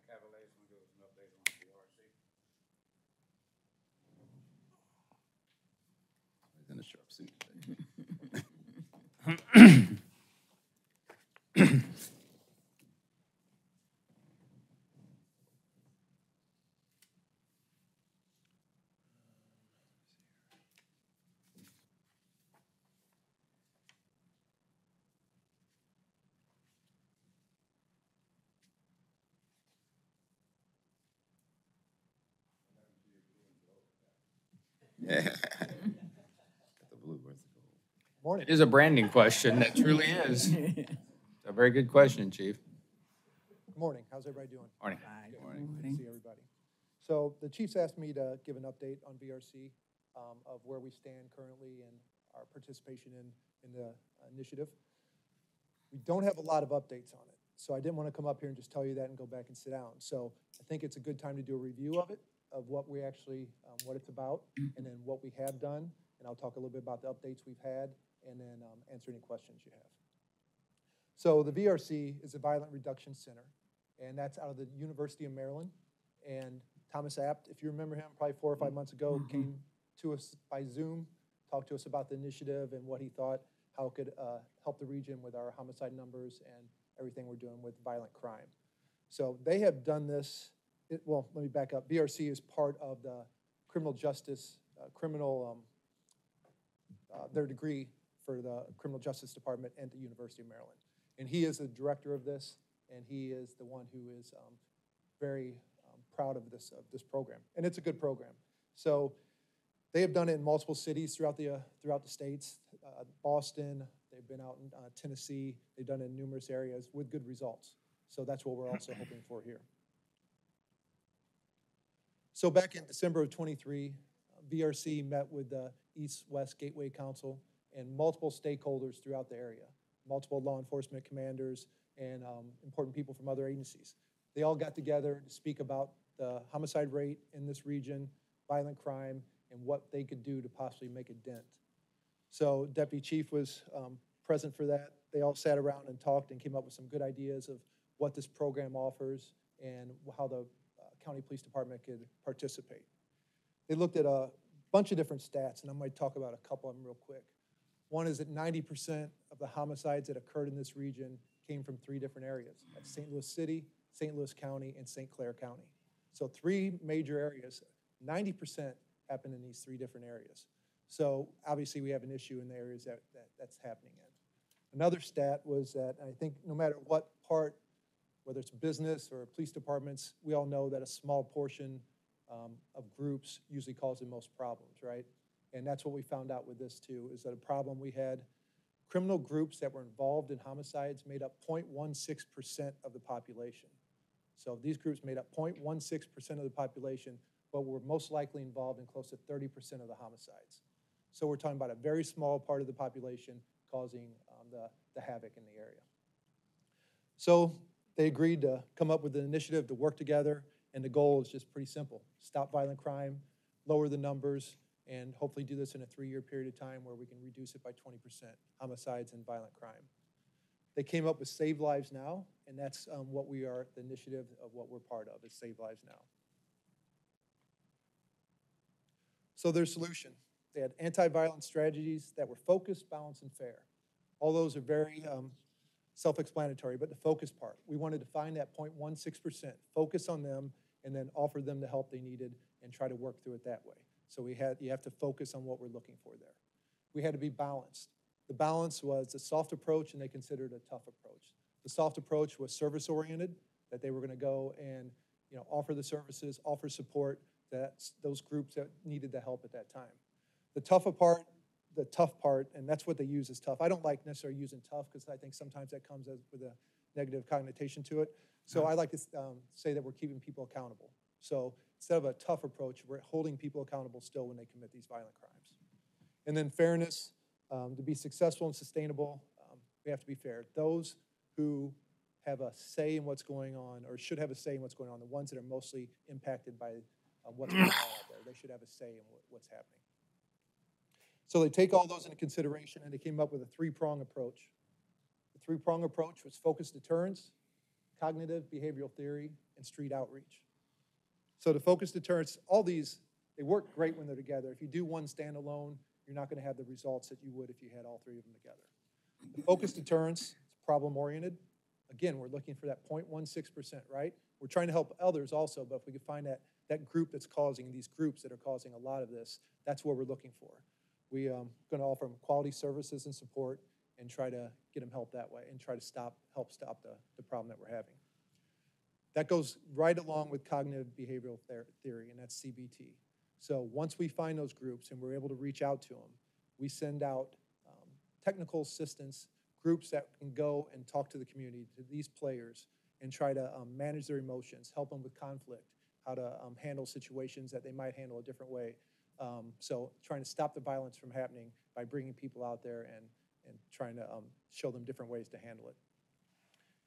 Speaker 5: Cavalier is going to give us an update on the BRC.
Speaker 6: He's in a sharp suit today. Yeah. Got the blue versus the gold.
Speaker 3: Morning.
Speaker 1: It is a branding question, that truly is. It's a very good question, Chief.
Speaker 3: Good morning. How's everybody doing?
Speaker 1: Morning.
Speaker 3: Good to see everybody. So the chief's asked me to give an update on VRC of where we stand currently and our participation in the initiative. We don't have a lot of updates on it, so I didn't want to come up here and just tell you that and go back and sit down. So I think it's a good time to do a review of it, of what we actually, what it's about, and then what we have done. And I'll talk a little bit about the updates we've had, and then answer any questions you have. So the VRC is a Violent Reduction Center, and that's out of the University of Maryland. And Thomas Apt, if you remember him, probably 4 or 5 months ago, came to us by Zoom, talked to us about the initiative and what he thought, how it could help the region with our homicide numbers and everything we're doing with violent crime. So they have done this, well, let me back up. VRC is part of the criminal justice, their degree for the Criminal Justice Department and the University of Maryland. And he is the director of this, and he is the one who is very proud of this program. And it's a good program. So they have done it in multiple cities throughout the states. Boston, they've been out in Tennessee. They've done it in numerous areas with good results. So that's what we're also hoping for here. So back in December of 23, VRC met with the East-West Gateway Council and multiple stakeholders throughout the area, multiple law enforcement commanders and important people from other agencies. They all got together to speak about the homicide rate in this region, violent crime, and what they could do to possibly make a dent. So Deputy Chief was present for that. They all sat around and talked and came up with some good ideas of what this program offers and how the county police department could participate. They looked at a bunch of different stats, and I might talk about a couple of them real quick. One is that 90% of the homicides that occurred in this region came from 3 different areas. That's St. Louis City, St. Louis County, and St. Clair County. So 3 major areas, 90% happened in these 3 different areas. So obviously we have an issue in the areas that's happening in. Another stat was that I think no matter what part, whether it's business or police departments, we all know that a small portion of groups usually cause the most problems, right? And that's what we found out with this too, is that a problem we had, criminal groups that were involved in homicides made up 0.16% of the population. So these groups made up 0.16% of the population, but were most likely involved in close to 30% of the homicides. So we're talking about a very small part of the population causing the havoc in the area. So they agreed to come up with an initiative to work together, and the goal is just pretty simple. Stop violent crime, lower the numbers, and hopefully do this in a 3-year period of time where we can reduce it by 20%, homicides and violent crime. They came up with Save Lives Now, and that's what we are, the initiative of what we're part of is Save Lives Now. So their solution, they had anti-violence strategies that were focused, balanced, and fair. All those are very self-explanatory, but the focus part, we wanted to find that 0.16%, focus on them, and then offer them the help they needed and try to work through it that way. So you have to focus on what we're looking for there. We had to be balanced. The balance was a soft approach, and they considered a tough approach. The soft approach was service-oriented, that they were going to go and offer the services, offer support that those groups that needed the help at that time. The tough part, and that's what they use as tough. I don't like necessarily using tough because I think sometimes that comes with a negative connotation to it. So I like to say that we're keeping people accountable. So instead of a tough approach, we're holding people accountable still when they commit these violent crimes. And then fairness, to be successful and sustainable, we have to be fair. Those who have a say in what's going on, or should have a say in what's going on, the ones that are mostly impacted by what's going on out there, they should have a say in what's happening. So they take all those into consideration, and they came up with a three-prong approach. The three-prong approach was focused deterrence, cognitive behavioral theory, and street outreach. So the focused deterrence, all these, they work great when they're together. If you do one standalone, you're not going to have the results that you would if you had all three of them together. The focused deterrence is problem-oriented. Again, we're looking for that 0.16%, right? We're trying to help others also, but if we could find that group that's causing, these groups that are causing a lot of this, that's what we're looking for. We're going to offer them quality services and support and try to get them help that way and try to help stop the problem that we're having. That goes right along with cognitive behavioral theory, and that's CBT. So once we find those groups and we're able to reach out to them, we send out technical assistance groups that can go and talk to the community, to these players, and try to manage their emotions, help them with conflict, how to handle situations that they might handle a different way. So trying to stop the violence from happening by bringing people out there and trying to show them different ways to handle it.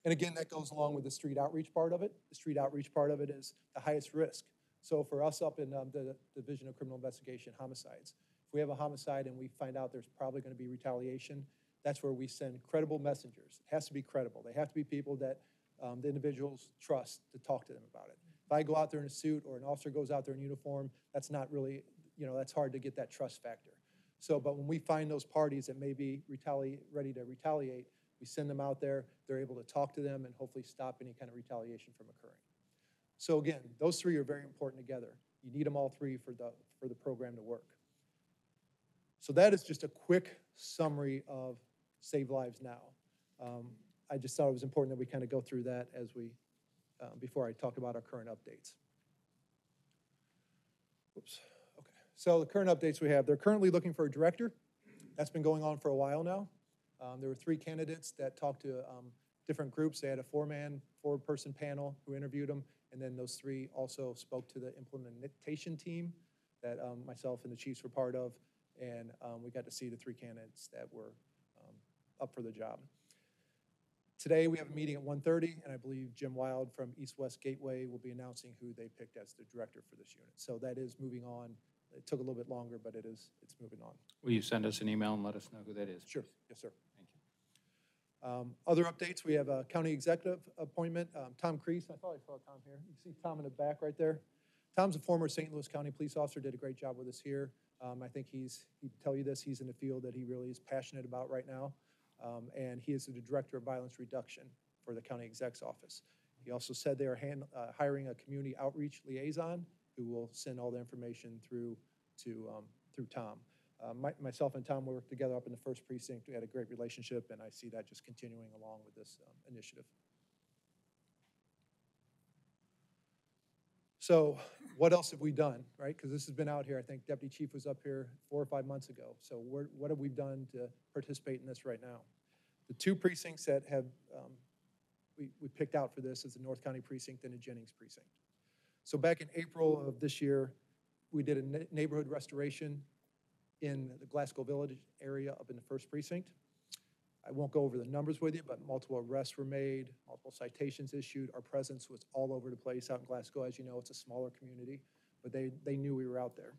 Speaker 3: And again, that goes along with the street outreach part of it. The street outreach part of it is the highest risk. So for us up in the Division of Criminal Investigation, homicides, if we have a homicide and we find out there's probably going to be retaliation, that's where we send credible messengers. It has to be credible. They have to be people that the individuals trust to talk to them about it. If I go out there in a suit or an officer goes out there in uniform, that's not really, that's hard to get that trust factor. So, but when we find those parties that may be ready to retaliate, we send them out there, they're able to talk to them and hopefully stop any kind of retaliation from occurring. So again, those three are very important together. You need them all three for the program to work. So that is just a quick summary of Save Lives Now. I just thought it was important that we kind of go through that as we, before I talk about our current updates. Oops, okay. So the current updates we have, they're currently looking for a director. That's been going on for a while now. There were 3 candidates that talked to different groups. They had a 4-person panel who interviewed them, and then those 3 also spoke to the implementation team that myself and the chiefs were part of, and we got to see the 3 candidates that were up for the job. Today we have a meeting at 1:30, and I believe Jim Wild from East West Gateway will be announcing who they picked as the director for this unit. So that is moving on. It took a little bit longer, but it's moving on.
Speaker 1: Will you send us an email and let us know who that is?
Speaker 3: Sure. Yes, sir.
Speaker 1: Thank you.
Speaker 3: Other updates, we have a county executive appointment. Tom Crease, I thought I saw Tom here. You see Tom in the back right there? Tom's a former St. Louis County police officer, did a great job with us here. I think he'd tell you this, he's in a field that he really is passionate about right now. And he is the director of violence reduction for the county exec's office. He also said they are hiring a community outreach liaison who will send all the information through Tom. Myself and Tom worked together up in the 1st precinct. We had a great relationship, and I see that just continuing along with this initiative. So what else have we done, right? Because this has been out here. I think Deputy Chief was up here 4 or 5 months ago. So what have we done to participate in this right now? The 2 precincts that have we picked out for this is the North County precinct and the Jennings precinct. So back in April of this year, we did a neighborhood restoration in the Glasgow Village area up in the 1st precinct. I won't go over the numbers with you, but multiple arrests were made, multiple citations issued. Our presence was all over the place out in Glasgow. As you know, it's a smaller community, but they knew we were out there.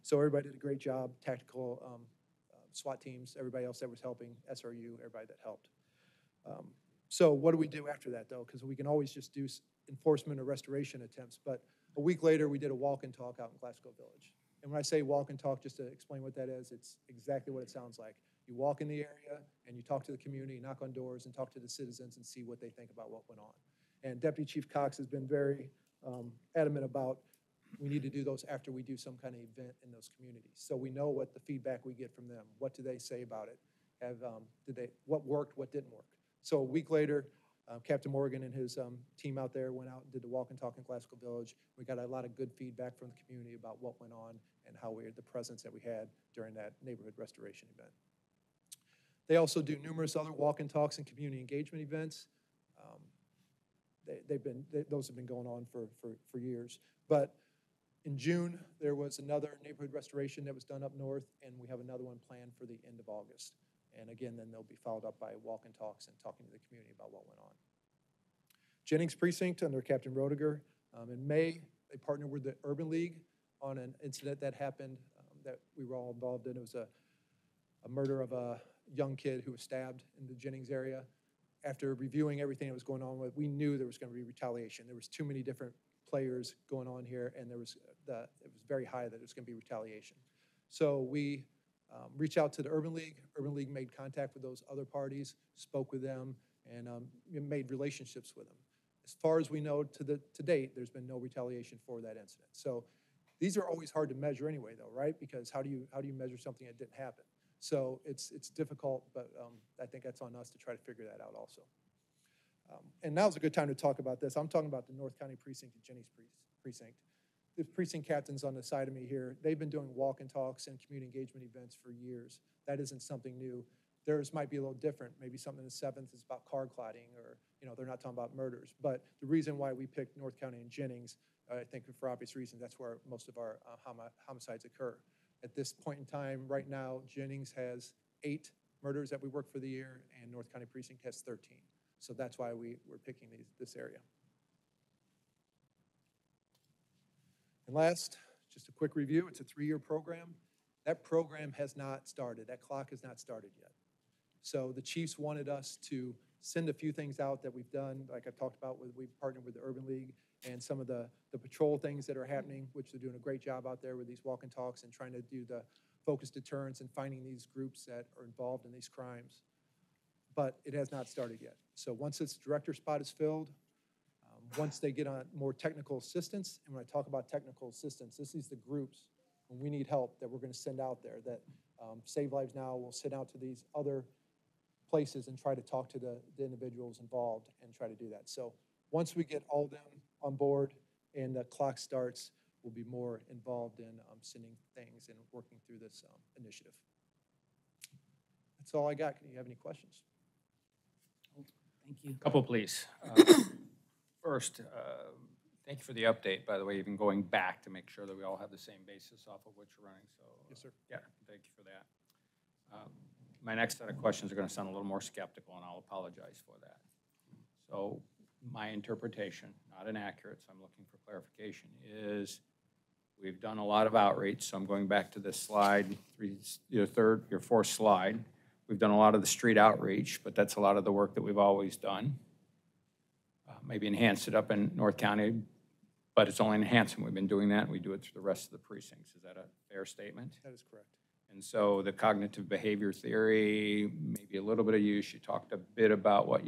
Speaker 3: So everybody did a great job, tactical SWAT teams, everybody else that was helping, SRU, everybody that helped. So what do we do after that, though? Because we can always just do enforcement or restoration attempts. But a week later, we did a walk and talk out in Glasgow Village. And when I say walk and talk, just to explain what that is, it's exactly what it sounds like. You walk in the area and you talk to the community, knock on doors and talk to the citizens and see what they think about what went on. And Deputy Chief Cox has been very adamant about we need to do those after we do some kind of event in those communities. So we know what the feedback we get from them. What do they say about it? What worked, what didn't work? So a week later, Captain Morgan and his team out there went out and did the walk and talk in Glasgow Village. We got a lot of good feedback from the community about what went on and how the presence that we had during that neighborhood restoration event. They also do numerous other walk and talks and community engagement events. Those have been going on for years. But in June, there was another neighborhood restoration that was done up north, and we have another one planned for the end of August. And again, then they'll be followed up by walk and talks and talking to the community about what went on. Jennings Precinct under Captain Roediger. In May, they partnered with the Urban League on an incident that happened that we were all involved in. It was a murder of a young kid who was stabbed in the Jennings area. After reviewing everything that was going on with, we knew there was going to be retaliation. There was too many different players going on here, and it was very high that it was going to be retaliation. So we reached out to the Urban League. Urban League made contact with those other parties, spoke with them, and made relationships with them. As far as we know to date, there's been no retaliation for that incident. So these are always hard to measure anyway, though, right? Because how do you measure something that didn't happen? So it's difficult, but I think that's on us to try to figure that out also. And now's a good time to talk about this. I'm talking about the North County Precinct and Jennings Precinct. The precinct captains on the side of me here, they've been doing walk and talks and community engagement events for years. That isn't something new. Theirs might be a little different. Maybe something in the 7th is about car cladding, or they're not talking about murders. But the reason why we picked North County and Jennings, I think for obvious reasons, that's where most of our homicides occur. At this point in time, right now, Jennings has 8 murders that we work for the year, and North County Precinct has 13. So that's why we're picking this area. And last, just a quick review. It's a 3-year program. That program has not started. That clock has not started yet. So the chiefs wanted us to send a few things out that we've done, like I talked about, we've partnered with the Urban League and some of the patrol things that are happening, which they're doing a great job out there with these walk and talks and trying to do the focused deterrence and finding these groups that are involved in these crimes. But it has not started yet. So once this director spot is filled, once they get on more technical assistance, and when I talk about technical assistance, this is the groups when we need help that we're going to send out there, that Save Lives Now will send out to these other places and try to talk to the individuals involved and try to do that. So once we get all of them on board and the clock starts, we'll be more involved in sending things and working through this initiative. That's all I got. Do you have any questions?
Speaker 9: Thank you.
Speaker 1: Couple, please. First, thank you for the update, by the way, even going back to make sure that we all have the same basis off of which we're running. So,
Speaker 3: yes, sir.
Speaker 1: Yeah, thank you for that. My next set of questions are going to sound a little more skeptical, and I'll apologize for that. So my interpretation, not inaccurate, so I'm looking for clarification, is we've done a lot of outreach. So I'm going back to this slide, your 4th slide. We've done a lot of the street outreach, but that's a lot of the work that we've always done. Maybe enhanced it up in North County, but it's only enhancement. We've been doing that, and we do it through the rest of the precincts. Is that a fair statement?
Speaker 3: That is correct.
Speaker 1: And so the cognitive behavior theory, maybe a little bit of use. You talked a bit about what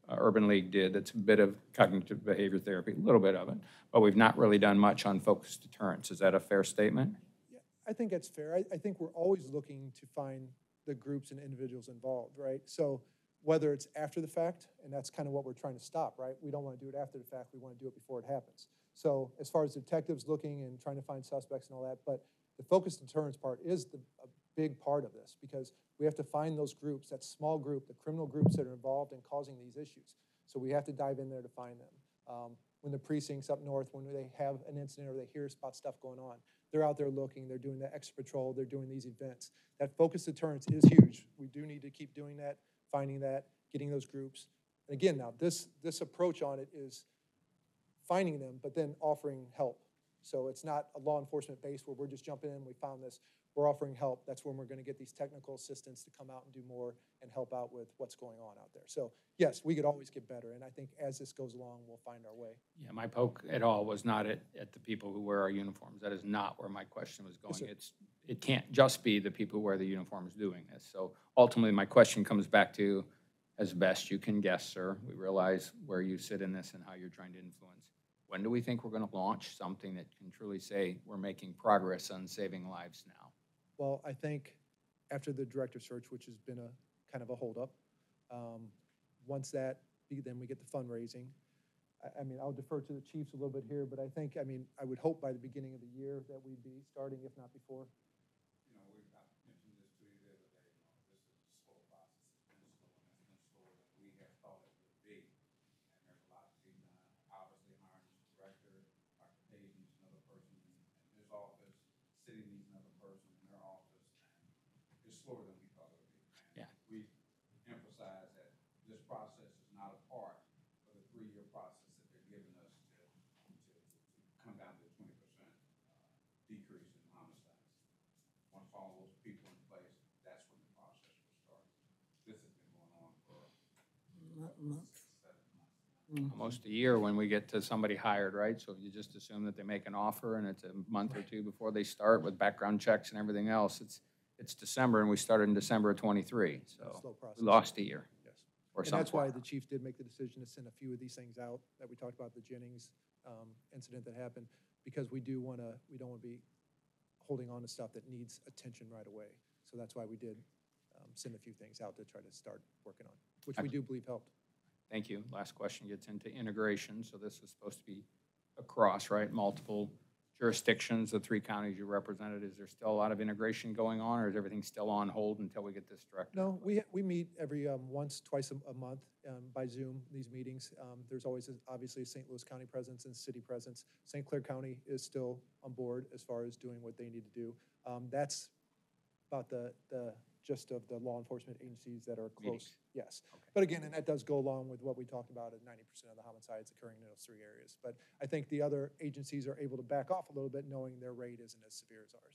Speaker 1: Urban League did. That's a bit of cognitive behavior therapy, a little bit of it, but we've not really done much on focused deterrence. Is that a fair statement?
Speaker 3: Yeah, I think that's fair. I think we're always looking to find the groups and individuals involved, right? So whether it's after the fact, and that's kind of what we're trying to stop, right? We don't want to do it after the fact. We want to do it before it happens. So as far as detectives looking and trying to find suspects and all that, but the focused deterrence part is a big part of this, because we have to find those groups, that small group, the criminal groups that are involved in causing these issues. So we have to dive in there to find them. When the precincts up north, when they have an incident or they hear about stuff going on, they're out there looking, they're doing the extra patrol, they're doing these events. That focused deterrence is huge. We do need to keep doing that, finding that, getting those groups. And again, now this approach on it is finding them, but then offering help.
Speaker 13: So it's not a law enforcement base where we're just jumping in, we found this, we're offering help. That's when we're gonna get these technical assistants to come out and do more and help out with what's going on out there. So yes, we could always get better, and I think as this goes along, we'll find our way.
Speaker 1: Yeah, my poke at all was not at the people who wear our uniforms. That is not where my question was going.
Speaker 13: Yes, sir.
Speaker 1: It can't just be the people who wear the uniforms doing this. So ultimately, my question comes back to, as best you can guess, sir, we realize where you sit in this and how you're trying to influence. When do we think we're gonna launch something that can truly say we're making progress on saving lives now?
Speaker 13: Well, I think after the director search, which has been a kind of a holdup, once that, then we get the fundraising. I mean, I'll defer to the chiefs a little bit here, but I think, I mean, I would hope by the beginning of the year that we'd be starting, if not before.
Speaker 5: You know, I mentioned this to you the other day, you know, this is a slow process. It's been slow, and it's been slower than we have thought it would be. And there's a lot to be done. Obviously, hiring this director, Dr. Page needs another person in his office, city needs another person in their office, and it's slower than we thought it would be. And
Speaker 1: Yeah.
Speaker 5: we emphasize that this process is not a part of the 3-year process that they're giving us to come down to a 20% decrease in homicides. Once all those people in place, that's when the process will start. This has been going on for
Speaker 9: Months.
Speaker 5: 7 months.
Speaker 1: Almost a year when we get to somebody hired, right? So you just assume that they make an offer and it's a month or two before they start with background checks and everything else. It's December and we started in December of '23, so
Speaker 13: Slow process.
Speaker 1: we lost a year.
Speaker 13: Yes.
Speaker 1: Or
Speaker 13: And that's why
Speaker 1: something.
Speaker 13: the chief did make the decision to send a few of these things out that we talked about, the Jennings incident that happened, because we don't want to be holding on to stuff that needs attention right away. So that's why we did send a few things out to try to start working on, which we do believe helped.
Speaker 1: Thank you. Last question gets into integration. So this is supposed to be across, right? Multiple jurisdictions, the 3 counties you represented. Is there still a lot of integration going on, or is everything still on hold until we get this director?
Speaker 13: No, we meet every twice a month by Zoom, these meetings. There's always, obviously, a St. Louis County presence and city presence. St. Clair County is still on board as far as doing what they need to do. That's about the gist of the law enforcement agencies that are close.
Speaker 1: Meetings.
Speaker 13: Yes.
Speaker 1: Okay.
Speaker 13: But again, and that does go along with what we talked about, at 90% of the homicides occurring in those 3 areas. But I think the other agencies are able to back off a little bit, knowing their rate isn't as severe as ours.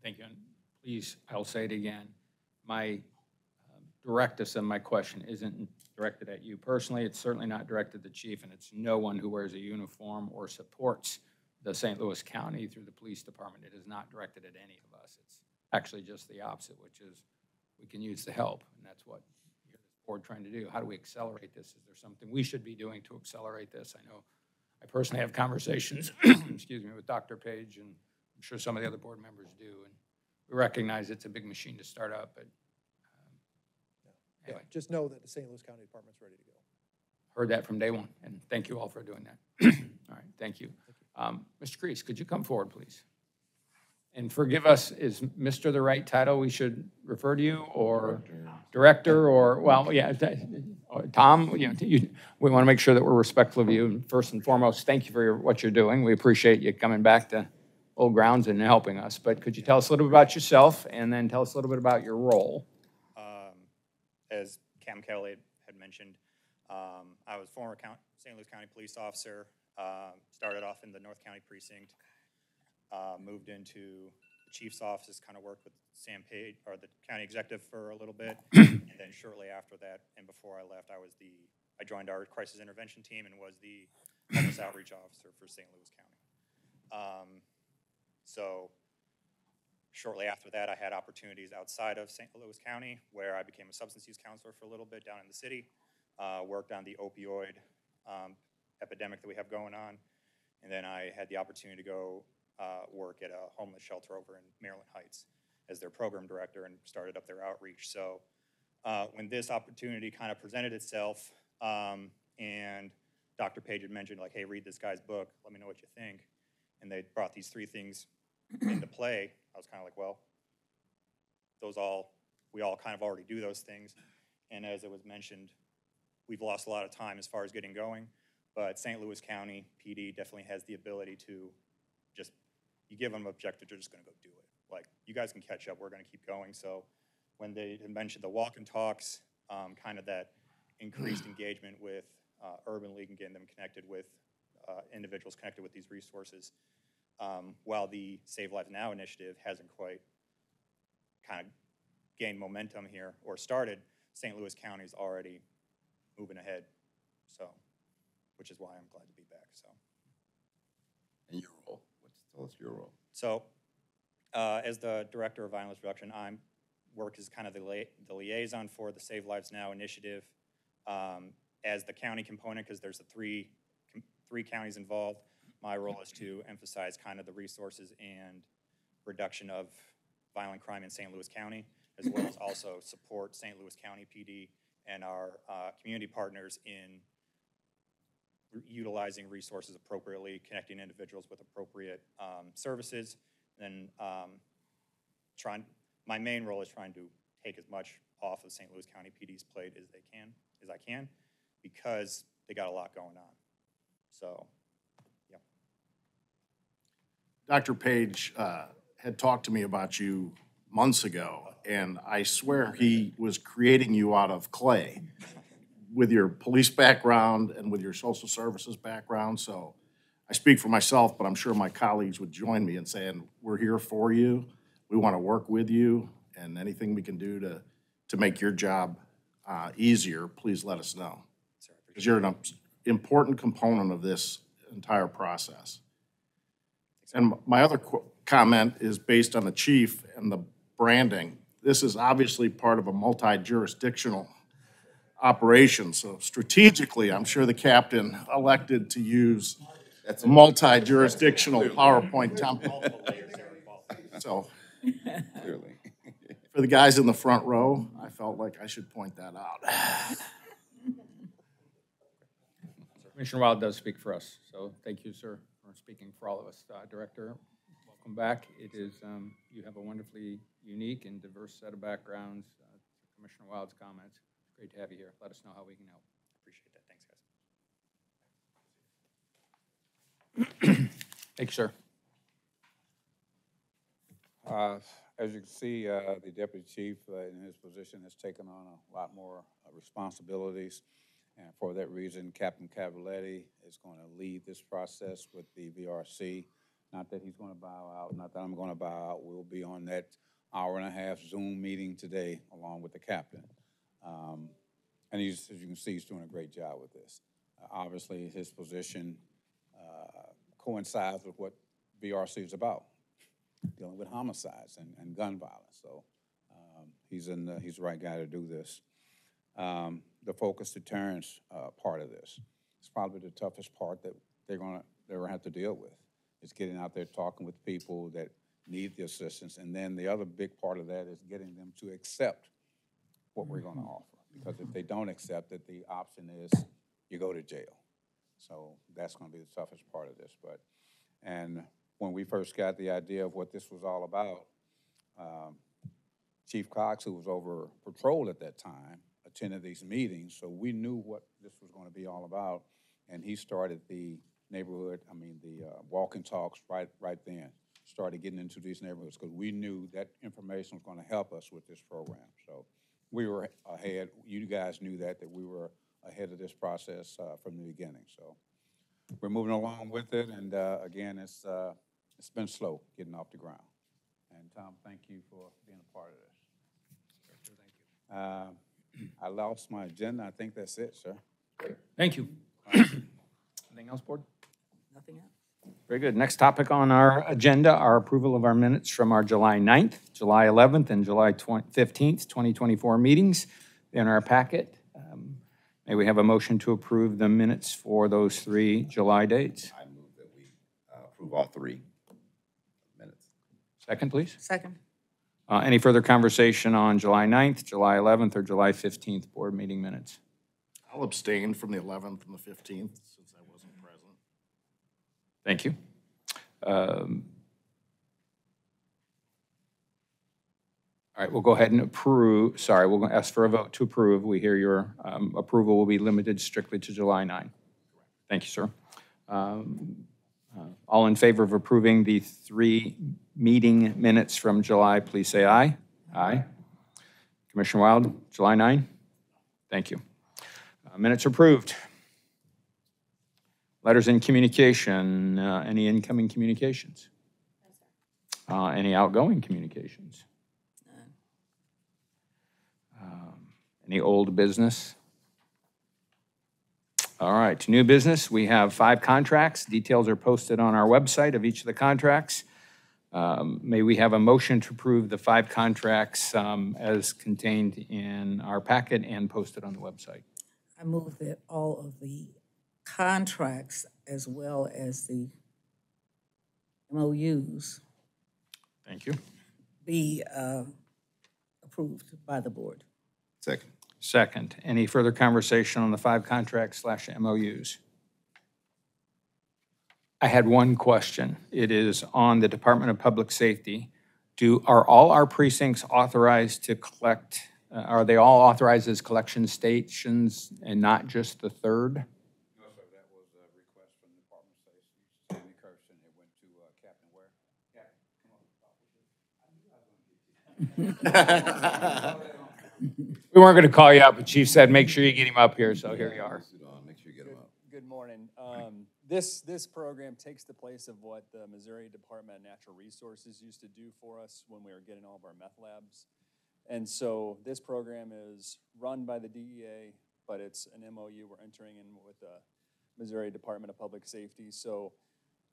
Speaker 1: Thank you. And please, I'll say it again. My directness of my question isn't directed at you personally. It's certainly not directed at the chief, and it's no one who wears a uniform or supports the St. Louis County through the police department. It is not directed at any of us. It's actually just the opposite, which is we can use the help, and that's what you're the board trying to do. How do we accelerate this? Is there something we should be doing to accelerate this? I know I personally have conversations, excuse me, with Dr. Page, and I'm sure some of the other board members do, and we recognize it's a big machine to start up, but
Speaker 13: Yeah,
Speaker 1: anyway,
Speaker 13: just know that the St. Louis County Department's ready to go.
Speaker 1: heard that from day one, and thank you all for doing that. All right, thank you. Mr. Crease, could you come forward, please? And forgive us, is Mr. the right title we should refer to you, or director, or, well, yeah, Tom, you know, we want to make sure that we're respectful of you. And first and foremost, thank you for what you're doing. We appreciate you coming back to old grounds and helping us. But could you tell us a little bit about yourself, and then tell us a little bit about your role?
Speaker 14: As Cam Kelly had mentioned, I was former St. Louis County police officer, started off in the North County precinct, moved into the chief's office, kind of worked with Sam Page, or the county executive, for a little bit. And then shortly after that, and before I left, I joined our crisis intervention team and was the homeless outreach officer for St. Louis County. So shortly after that, I had opportunities outside of St. Louis County, where I became a substance use counselor for a little bit down in the city, worked on the opioid epidemic that we have going on, and then I had the opportunity to go work at a homeless shelter over in Maryland Heights as their program director and started up their outreach. So when this opportunity kind of presented itself, and Dr. Page had mentioned, like, hey, read this guy's book, let me know what you think, and they brought these 3 things into play, I was kind of like, well, we all kind of already do those things. And as it was mentioned, we've lost a lot of time as far as getting going, but St. Louis County PD definitely has the ability to just, you give them an objective, they're just gonna go do it. Like, you guys can catch up, we're gonna keep going. So when they had mentioned the walk and talks, kind of that increased engagement with Urban League and getting them connected with individuals connected with these resources, while the Save Lives Now initiative hasn't quite kind of gained momentum here or started, St. Louis County is already moving ahead, so, which is why I'm glad to be back, so.
Speaker 6: And your role, tell us your role.
Speaker 14: So, as the Director of Violence Reduction, I'm work as kind of the liaison for the Save Lives Now initiative. As the county component, because there's the three counties involved, my role is to emphasize kind of the resources and reduction of violent crime in St. Louis County, as well as also support St. Louis County PD and our community partners in utilizing resources appropriately, connecting individuals with appropriate services, and my main role is trying to take as much off of St. Louis County PD's plate as I can, because they got a lot going on. So, yeah.
Speaker 3: Dr. Page had talked to me about you months ago, and I swear he was creating you out of clay with your police background and with your social services background. So I speak for myself, but I'm sure my colleagues would join me in saying, we're here for you. We want to work with you, and anything we can do to make your job easier, please let us know. Because you're an important component of this entire process. And my other comment is based on the chief and the branding. This is obviously part of a multi-jurisdictional operation. So strategically, I'm sure the captain elected to use a multi-jurisdictional PowerPoint template. So
Speaker 6: Clearly.
Speaker 3: for the guys in the front row, I felt like I should point that out.
Speaker 1: Commissioner Wild does speak for us, so thank you, sir, for speaking for all of us. Director, welcome back. It is, you have a wonderfully unique and diverse set of backgrounds. Commissioner Wild's comments, great to have you here. Let us know how we can help.
Speaker 14: Appreciate that. Thanks, guys.
Speaker 1: Thank you, sir.
Speaker 5: As you can see, the deputy chief in his position has taken on a lot more responsibilities. And for that reason, Captain Cavaletti is going to lead this process with the VRC. Not that he's going to bow out, not that I'm going to bow out. We'll be on that hour-and-a-half Zoom meeting today along with the captain. And he's, as you can see, he's doing a great job with this. Obviously, his position coincides with what VRC is about, dealing with homicides and gun violence. So he's the right guy to do this. The focused deterrence part of this is probably the toughest part that they're gonna have to deal with. It's getting out there talking with people that need the assistance, and then the other big part of that is getting them to accept what we're gonna offer. Because if they don't accept it, the option is you go to jail. So that's gonna be the toughest part of this. And when we first got the idea of what this was all about, Chief Cox, who was over patrol at that time, attended these meetings, so we knew what this was going to be all about, and he started the walk and talks right then. Started getting into these neighborhoods because we knew that information was going to help us with this program. So we were ahead. You guys knew that we were ahead of this process from the beginning. So we're moving along with it, and again, it's been slow getting off the ground. And Tom, thank you for being a part of this. Thank you. I lost my agenda. I think that's it, sir.
Speaker 1: Thank you. Anything else, board?
Speaker 9: Nothing else?
Speaker 1: Very good. Next topic on our agenda, our approval of our minutes from our July 9th, July 11th, and July 15th, 2024 meetings in our packet. May we have a motion to approve the minutes for those 3 July dates?
Speaker 6: I move that we approve all 3 minutes.
Speaker 1: Second, please.
Speaker 9: Second.
Speaker 1: Any further conversation on July 9th, July 11th, or July 15th board meeting minutes?
Speaker 3: I'll abstain from the 11th and the 15th since I wasn't present.
Speaker 1: Thank you. All right, we'll go ahead and approve. Sorry, we'll ask for a vote to approve. We hear your approval will be limited strictly to July 9. Thank you, sir. All in favor of approving the 3 meeting minutes from July, please say aye. Aye. Commissioner Wild, July 9? Thank you. Minutes approved. Letters in communication, any incoming communications? Any outgoing communications? Any old business? All right, new business, we have 5 contracts. Details are posted on our website of each of the contracts. May we have a motion to approve the 5 contracts as contained in our packet and posted on the website?
Speaker 9: I move that all of the contracts as well as the MOUs
Speaker 1: Thank you.
Speaker 9: be approved by the board.
Speaker 6: Second.
Speaker 1: Second, any further conversation on the 5 contracts / MOUs? I had one question. It is on the Department of Public Safety. Are all our precincts authorized to collect, are they all authorized as collection stations and not just the 3rd?
Speaker 5: No, sir, that was a request from the Department of Safety, Sandy Kirsten. It went to Captain Ware.
Speaker 1: We weren't going to call you up, but Chief said, make sure you get him up here, so here you are.
Speaker 6: Make sure you get them up.
Speaker 15: Good morning. This program takes the place of what the Missouri Department of Natural Resources used to do for us when we were getting all of our meth labs. And so this program is run by the DEA, but it's an MOU we're entering in with the Missouri Department of Public Safety. So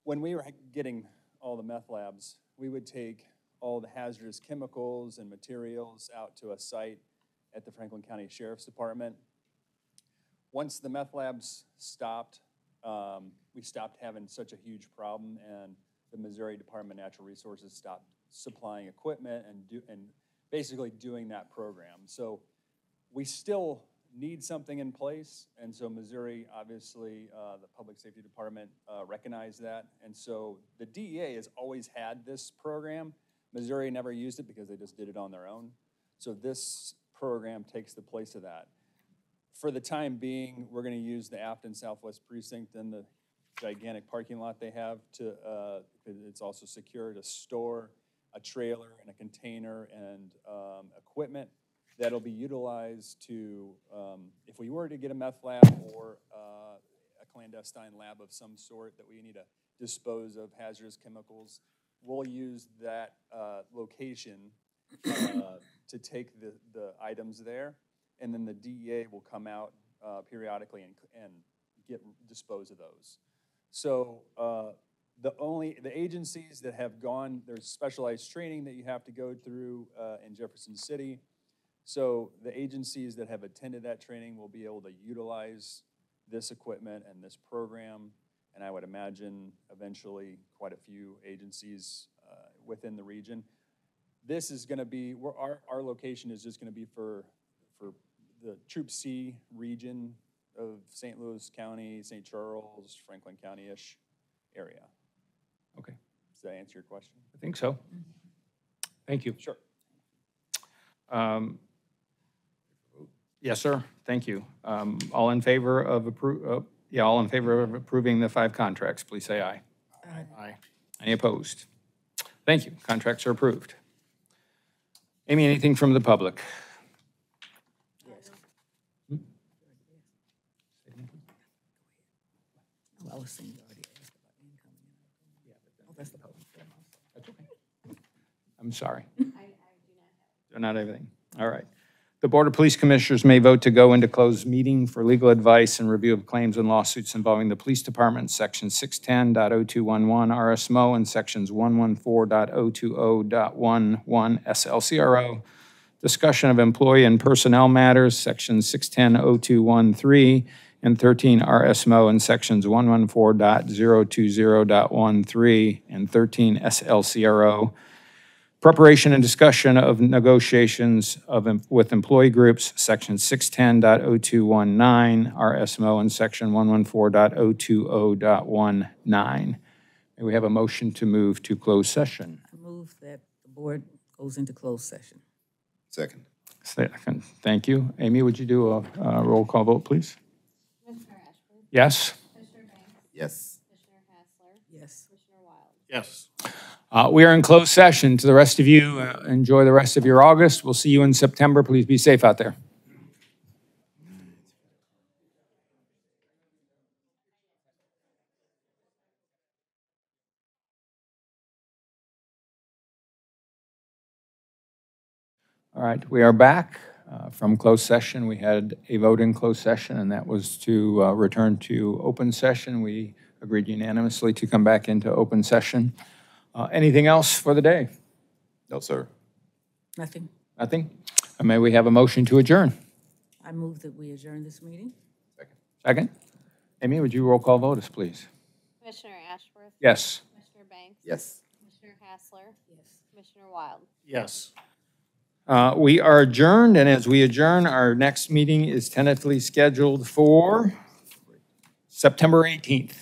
Speaker 15: when we were getting all the meth labs, we would take all the hazardous chemicals and materials out to a site at the Franklin County Sheriff's Department. Once the meth labs stopped, we stopped having such a huge problem, and the Missouri Department of Natural Resources stopped supplying equipment and basically doing that program. So we still need something in place, and so Missouri, obviously, the Public Safety Department recognized that, and so the DEA has always had this program. Missouri never used it because they just did it on their own. So this program takes the place of that. For the time being, we're going to use the Afton Southwest Precinct and the gigantic parking lot they have to, it's also secure to store a trailer and a container and equipment that'll be utilized to, if we were to get a meth lab or a clandestine lab of some sort that we need to dispose of hazardous chemicals, we'll use that location to take the items there, and then the DEA will come out periodically and dispose of those. So the agencies that have gone, there's specialized training that you have to go through in Jefferson City. So the agencies that have attended that training will be able to utilize this equipment and this program, and I would imagine eventually quite a few agencies within the region. This is gonna be, our location is just gonna be for the Troop C region of St. Louis County, St. Charles, Franklin County-ish area.
Speaker 1: Okay.
Speaker 15: Does that answer your question?
Speaker 1: I think so. Thank you.
Speaker 15: Sure.
Speaker 1: Yes, sir. Thank you. All in favor of approving the 5 contracts, please say aye.
Speaker 9: Aye.
Speaker 1: Aye. Any opposed? Thank you. Contracts are approved. Amy, anything from the public?
Speaker 9: I was saying you already asked about incoming. Oh, that's the public.
Speaker 1: That's okay. I'm sorry. Not everything. All right. The Board of Police Commissioners may vote to go into closed meeting for legal advice and review of claims and lawsuits involving the Police Department, Section 610.0211 RSMO and Sections 114.020.11 SLCRO. Discussion of employee and personnel matters, Sections 610.0213 and 13 RSMO and Sections 114.020.13 and 13 SLCRO. Preparation and discussion of negotiations with employee groups, Section 610.0219, RSMO, and Section 114.020.19. May we have a motion to move to closed session?
Speaker 9: I move that the board goes into closed session.
Speaker 6: Second.
Speaker 1: Second. Thank you. Amy, would you do a roll call vote, please?
Speaker 2: Commissioner Ashford?
Speaker 1: Yes?
Speaker 2: Commissioner Banks?
Speaker 6: Yes.
Speaker 2: Commissioner Hassler?
Speaker 9: Yes.
Speaker 2: Commissioner Wild?
Speaker 3: Yes.
Speaker 1: We are in closed session. To the rest of you, enjoy the rest of your August. We'll see you in September. Please be safe out there. All right, we are back from closed session. We had a vote in closed session, and that was to return to open session. We agreed unanimously to come back into open session. Anything else for the day?
Speaker 6: No, sir.
Speaker 9: Nothing.
Speaker 1: Nothing? May we have a motion to adjourn?
Speaker 9: I move that we adjourn this meeting.
Speaker 1: Second? Amy, would you roll call vote us, please?
Speaker 2: Commissioner Ashworth?
Speaker 1: Yes.
Speaker 2: Commissioner Banks?
Speaker 6: Yes.
Speaker 2: Commissioner Hassler?
Speaker 9: Yes.
Speaker 2: Commissioner Wild?
Speaker 3: Yes.
Speaker 1: We are adjourned, and as we adjourn, our next meeting is tentatively scheduled for September 18th.